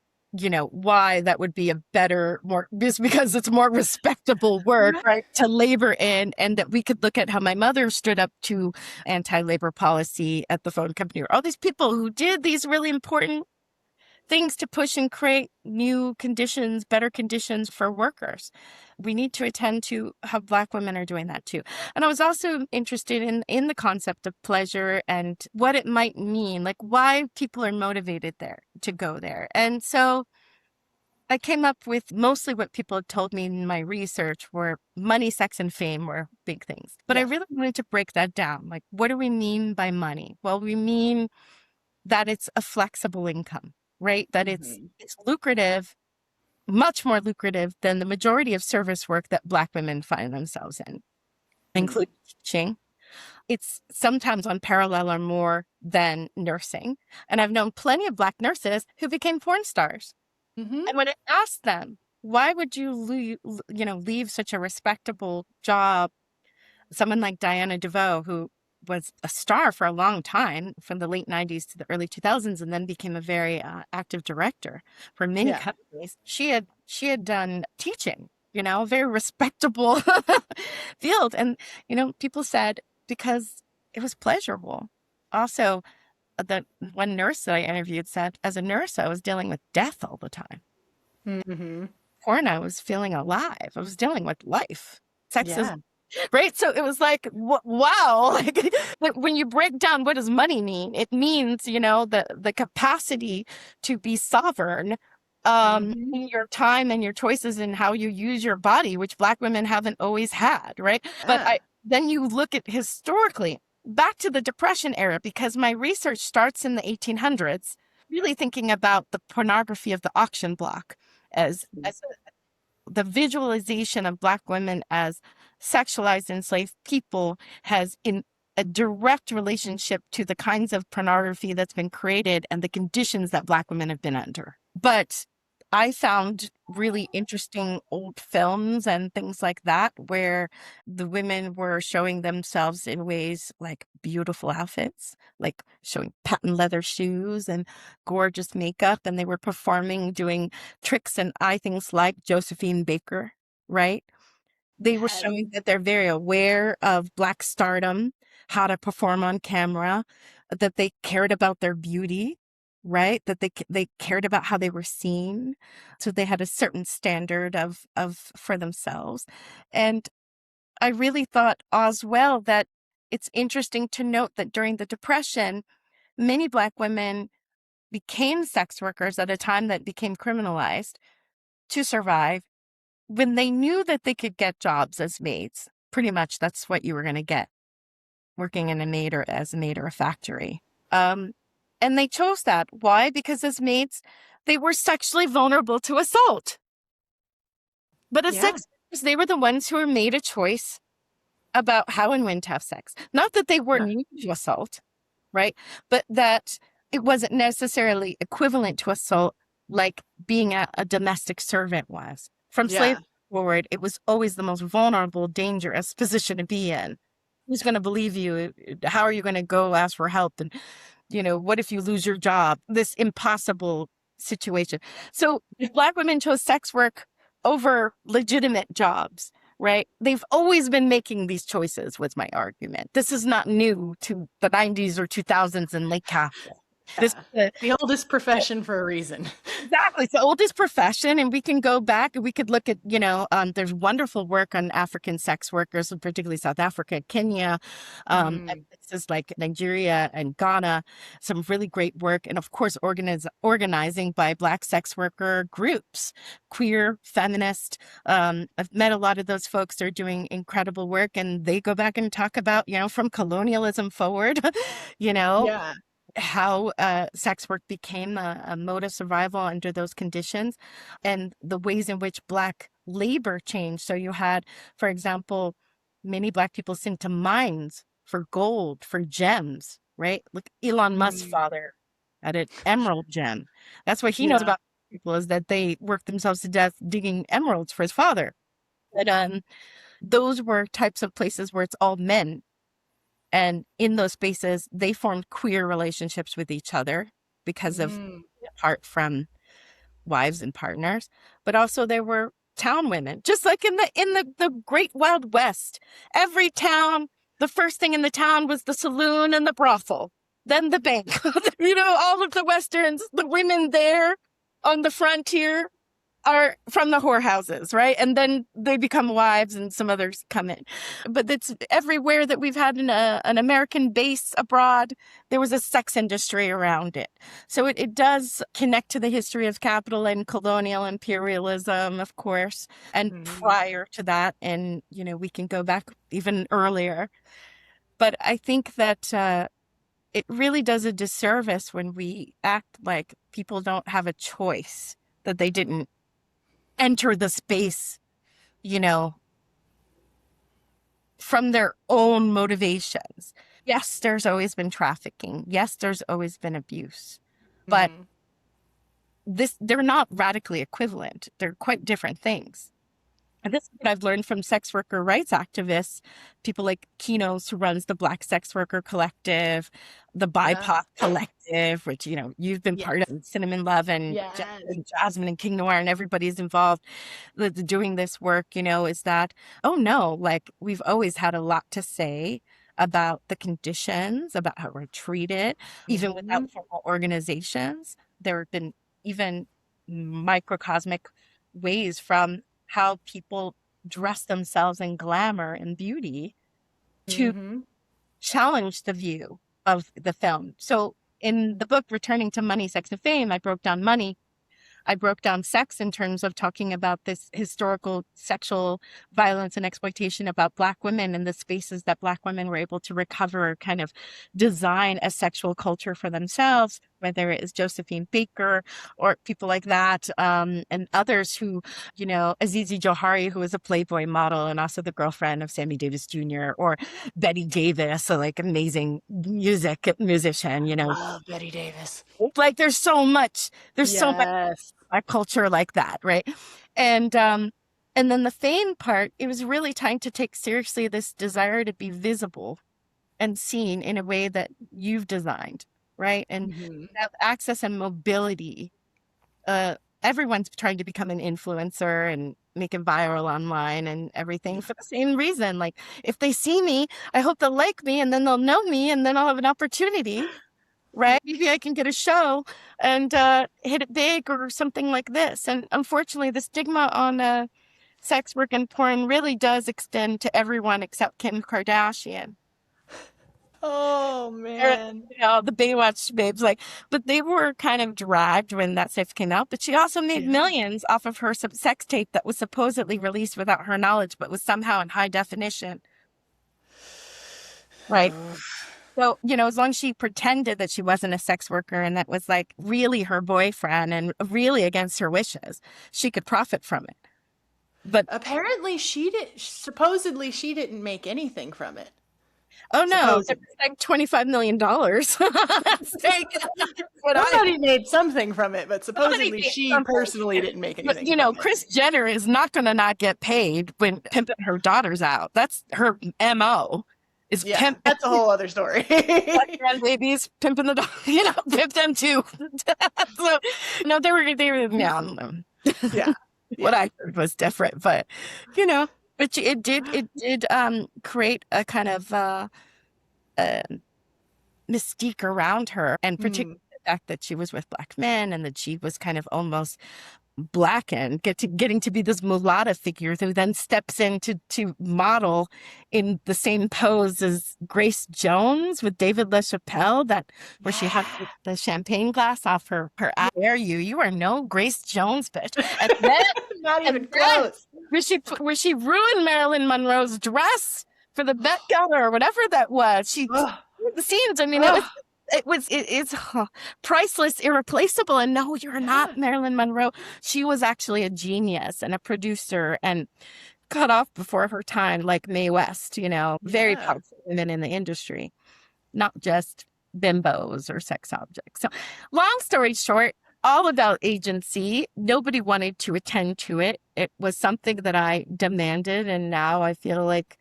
why that would be a better, more, just because it's more respectable work, right, to labor in, and that we could look at how my mother stood up to anti-labor policy at the phone company, or all these people who did these really important things to push and create new conditions, better conditions for workers. We need to attend to how Black women are doing that too. And I was also interested in the concept of pleasure and what it might mean, like why people are motivated there to go there. And so I came up with mostly what people had told me in my research were money, sex, and fame were big things. But I really wanted to break that down. Like, what do we mean by money? Well, we mean that it's a flexible income, right? That it's lucrative, much more lucrative than the majority of service work that Black women find themselves in, including teaching. It's sometimes on parallel or more than nursing. And I've known plenty of Black nurses who became porn stars. And when I asked them, why would you leave such a respectable job? Someone like Diana DeVoe, who was a star for a long time from the late 90s to the early 2000s, and then became a very active director for many companies. She had done teaching, a very respectable field. And, people said because it was pleasurable. Also, the one nurse that I interviewed said, as a nurse, I was dealing with death all the time. Porn, I was feeling alive. I was dealing with life. Sex is right. So it was like, wow. Like when you break down what does money mean, it means, the capacity to be sovereign in your time and your choices and how you use your body, which Black women haven't always had. Right. But then you look at historically back to the Depression era, because my research starts in the 1800s, really thinking about the pornography of the auction block as the visualization of Black women as sexualized enslaved people has in a direct relationship to the kinds of pornography that's been created and the conditions that Black women have been under. But I found really interesting old films and things like that where the women were showing themselves in ways like beautiful outfits, like showing patent leather shoes and gorgeous makeup. And they were performing, doing tricks and eye things like Josephine Baker, right? They were showing that they're very aware of Black stardom, how to perform on camera, that they cared about their beauty, right? That they cared about how they were seen. So they had a certain standard of for themselves. And I really thought as well that it's interesting to note that during the Depression, many Black women became sex workers at a time that became criminalized to survive, when they knew that they could get jobs as maids. Pretty much that's what you were going to get, working in a maid or as a maid or a factory. And they chose that. Why? Because as maids, they were sexually vulnerable to assault. But as sex workers, they were the ones who were made a choice about how and when to have sex. Not that they weren't new to assault, right? But that it wasn't necessarily equivalent to assault like being a domestic servant was. From slavery forward, it was always the most vulnerable, dangerous position to be in. Who's going to believe you? How are you going to go ask for help? And, what if you lose your job? This impossible situation. So if Black women chose sex work over legitimate jobs, right? They've always been making these choices, was my argument. This is not new to the 90s or 2000s in Lake Castle. This the oldest profession for a reason. Exactly. It's the oldest profession. And we can go back and we could look at, there's wonderful work on African sex workers, particularly South Africa, Kenya, and places like Nigeria and Ghana, some really great work. And of course, organizing by Black sex worker groups, queer, feminist. I've met a lot of those folks. They're doing incredible work, and they go back and talk about, from colonialism forward, how sex work became a mode of survival under those conditions, and the ways in which Black labor changed. So you had, for example, many Black people sent to mines for gold, for gems, right? Look, Elon Musk's father had an emerald gem. That's what he knows about people, is that they worked themselves to death digging emeralds for his father. But those were types of places where it's all men. And in those spaces, they formed queer relationships with each other because of apart from wives and partners. But also there were town women, just like in the Great Wild West. Every town, the first thing in the town was the saloon and the brothel, then the bank. All of the Westerns, the women there on the frontier are from the whorehouses, right? And then they become wives and some others come in. But it's everywhere that we've had an American base abroad, there was a sex industry around it. So it does connect to the history of capital and colonial imperialism, of course, and prior to that. And, we can go back even earlier. But I think that it really does a disservice when we act like people don't have a choice, that they didn't enter the space, from their own motivations. Yes, there's always been trafficking. Yes, there's always been abuse. But they're not radically equivalent. They're quite different things. And this is what I've learned from sex worker rights activists, people like Kinos, who runs the Black Sex Worker Collective, the BIPOC Collective, which, you've been part of, Cinnamon Love and Jasmine and King Noir, and everybody's involved doing this work, is that, we've always had a lot to say about the conditions, about how we're treated, even without formal organizations. There have been even microcosmic ways from how people dress themselves in glamour and beauty to challenge the view of the film. So in the book, Returning to Money, Sex, and Fame, I broke down money. I broke down sex in terms of talking about this historical sexual violence and exploitation about Black women and the spaces that Black women were able to recover, kind of design a sexual culture for themselves, whether it is Josephine Baker or people like that, and others who, Azizi Johari, who was a Playboy model and also the girlfriend of Sammy Davis Jr., or Betty Davis, a musician, Oh, Betty Davis. Like there's so much a culture like that, right? And then the fame part, it was really trying to take seriously this desire to be visible and seen in a way that you've designed, right? And have access and mobility. Everyone's trying to become an influencer and make it viral online and everything for the same reason. Like, if they see me, I hope they'll like me, and then they'll know me, and then I'll have an opportunity, right? Maybe I can get a show and hit it big or something like this. And unfortunately, the stigma on sex work and porn really does extend to everyone except Kim Kardashian. Oh, man. The Baywatch babes, but they were kind of dragged when that stuff came out. But she also made millions off of her sex tape that was supposedly released without her knowledge, but was somehow in high definition. Right. So, as long as she pretended that she wasn't a sex worker and that was really her boyfriend and really against her wishes, she could profit from it. But apparently supposedly she didn't make anything from it. Oh, no, it was $25 million. Somebody made something from it, but supposedly she personally didn't make anything. But, Kris Jenner is not going to not get paid when pimping her daughters out. That's her MO. That's a whole other story. Babies, pimping the dog, pimp them too. So, no, they were, what I heard was different, but, but it did create a kind of mystique around her, and particularly the fact that she was with Black men and that she was kind of almost blackened, getting to be this mulatta figure who then steps in to model in the same pose as Grace Jones with David LaChapelle, where she had the champagne glass off her ass. Dare you are no Grace Jones, bitch. And then not even close. Where she ruined Marilyn Monroe's dress for the Met Gala or whatever that was. She the scenes. I mean, It's priceless, irreplaceable. And no, you're not Marilyn Monroe. She was actually a genius and a producer and cut off before her time, like Mae West, very powerful women in the industry, not just bimbos or sex objects. So long story short, all about agency. Nobody wanted to attend to it. It was something that I demanded. And now I feel like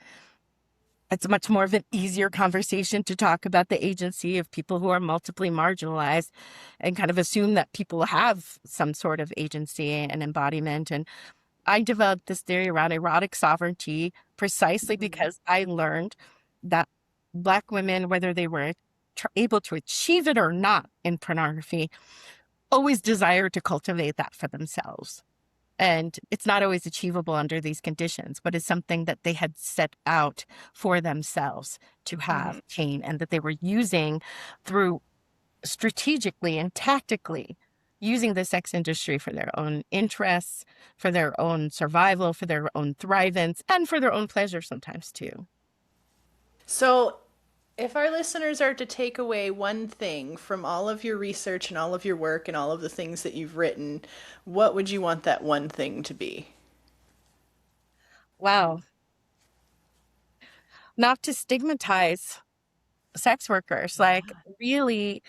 it's much more of an easier conversation to talk about the agency of people who are multiply marginalized and kind of assume that people have some sort of agency and embodiment. And I developed this theory around erotic sovereignty precisely because I learned that Black women, whether they were able to achieve it or not in pornography, always desire to cultivate that for themselves. And it's not always achievable under these conditions, but it's something that they had set out for themselves to have, obtain, and that they were using through strategically and tactically using the sex industry for their own interests, for their own survival, for their own thrivance, and for their own pleasure sometimes too. So if our listeners are to take away one thing from all of your research and all of your work and all of the things that you've written, what would you want that one thing to be? Wow. Not to stigmatize sex workers, like really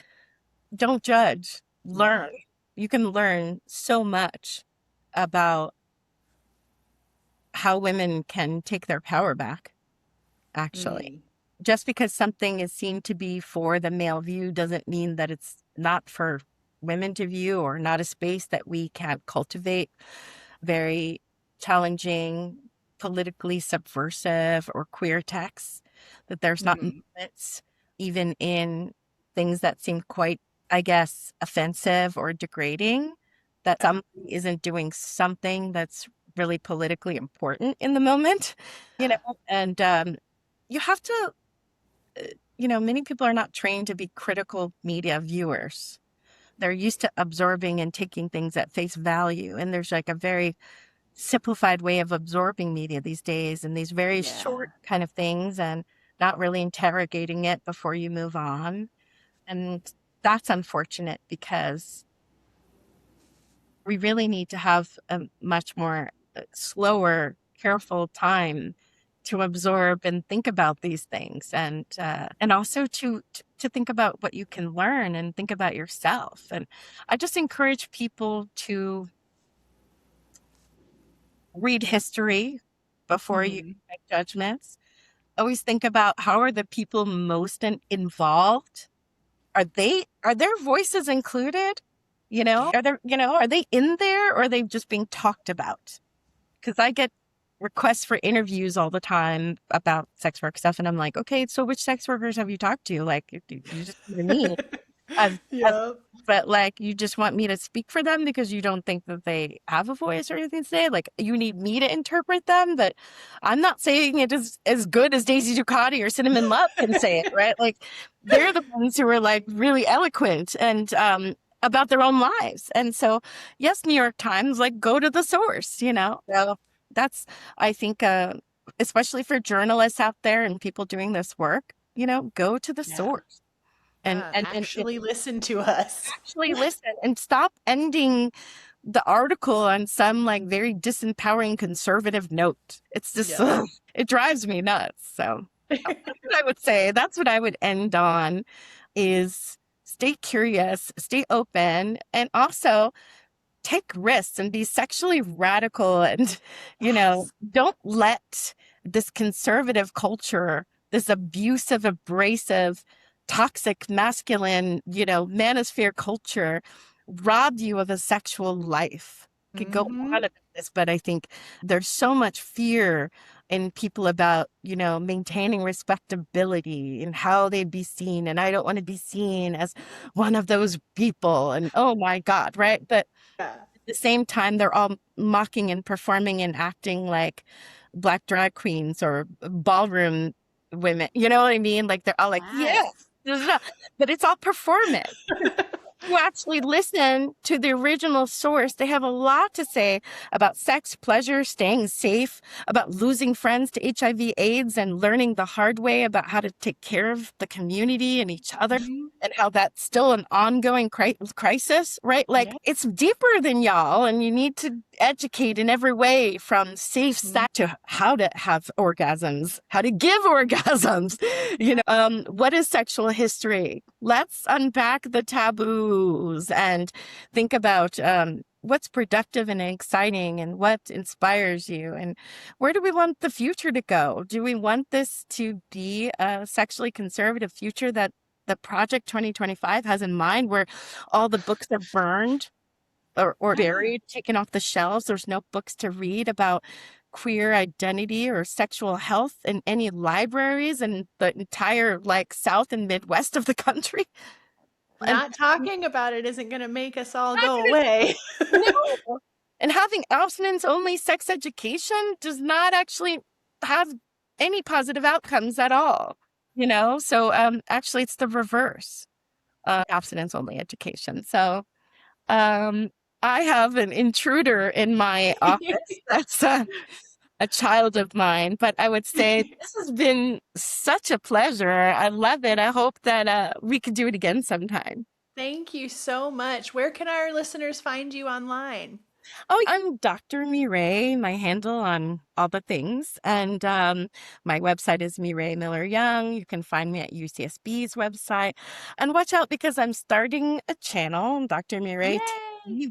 don't judge, learn. You can learn so much about how women can take their power back, actually. Just because something is seen to be for the male view doesn't mean that it's not for women to view or not a space that we can cultivate very challenging, politically subversive or queer texts, that there's not movements even in things that seem quite, I guess, offensive or degrading, that somebody isn't doing something that's really politically important in the moment, and you have to, many people are not trained to be critical media viewers. They're used to absorbing and taking things at face value. And there's like a very simplified way of absorbing media these days and these very short kind of things and not really interrogating it before you move on. And that's unfortunate because we really need to have a much more slower, careful time to absorb and think about these things, and also to think about what you can learn and think about yourself. And I just encourage people to read history before you make judgments. Always think about how are the people most involved. Are their voices included? Are they in there, or are they just being talked about? Because I get requests for interviews all the time about sex work stuff, and I'm like, okay, so which sex workers have you talked to? Like, you just me, but like, you just want me to speak for them because you don't think that they have a voice or anything to say. Like, you need me to interpret them, but I'm not saying it is as good as Daisy Ducati or Cinnamon Love can say it, right? Like, they're the ones who are like really eloquent and about their own lives. And so, yes, New York Times, like, go to the source, So that's, I think, especially for journalists out there and people doing this work, go to the source and actually listen to us. Actually listen and stop ending the article on some like very disempowering conservative note. It's just, it drives me nuts. So that's what I would say. That's what I would end on is stay curious, stay open, and also take risks and be sexually radical and, don't let this conservative culture, this abusive, abrasive, toxic, masculine, manosphere culture rob you of a sexual life. I could go on about this, but I think there's so much fear in people about, maintaining respectability and how they'd be seen. And I don't want to be seen as one of those people. And oh my God, right? But at the same time, they're all mocking and performing and acting like Black drag queens or ballroom women. You know what I mean? Like, they're all like, yes. But it's all performance. you actually listen to the original source, they have a lot to say about sex, pleasure, staying safe, about losing friends to HIV/AIDS and learning the hard way about how to take care of the community and each other. And how that's still an ongoing crisis, right? Like, it's deeper than y'all, and you need to educate in every way, from safe sex to how to have orgasms, how to give orgasms. What is sexual history? Let's unpack the taboos and think about what's productive and exciting and what inspires you, and where do we want the future to go? Do we want this to be a sexually conservative future that the Project 2025 has in mind, where all the books are burned or buried, taken off the shelves? There's no books to read about queer identity or sexual health in any libraries in the entire South and Midwest of the country. Not talking about it isn't going to make us all go away. No. And having abstinence-only sex education does not actually have any positive outcomes at all. So actually it's the reverse, abstinence-only education. So I have an intruder in my office that's a child of mine, but I would say this has been such a pleasure. I love it. I hope that we could do it again sometime. Thank you so much. Where can our listeners find you online? Oh, I'm Dr. Mireille, my handle on all the things. And my website is Mireille Miller-Young. You can find me at UCSB's website. And watch out, because I'm starting a channel, Dr. Mireille,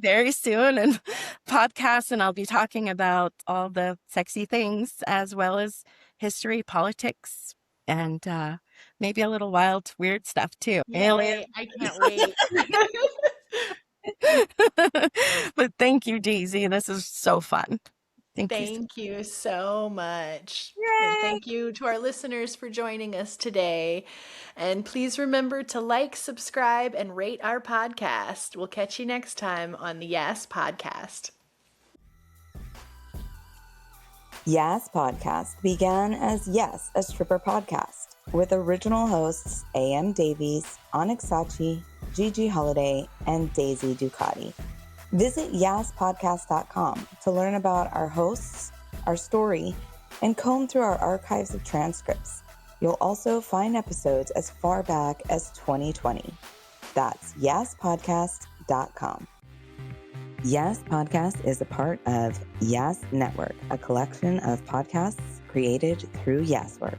very soon, and podcasts. And I'll be talking about all the sexy things, as well as history, politics, and maybe a little wild, weird stuff too. Alien. I can't wait. But thank you, Daisy. This is so fun. Thank you so much. Yay! And thank you to our listeners for joining us today. And please remember to like, subscribe, and rate our podcast. We'll catch you next time on the YAS Podcast. YAS Podcast began as YAS, a stripper podcast, with original hosts A.M. Davies, Onyx Sachi, Gigi Holiday, and Daisy Ducati. Visit yaspodcast.com to learn about our hosts, our story, and comb through our archives of transcripts. You'll also find episodes as far back as 2020. That's yaspodcast.com. YAS Podcast is a part of YAS Network, a collection of podcasts created through YAS work.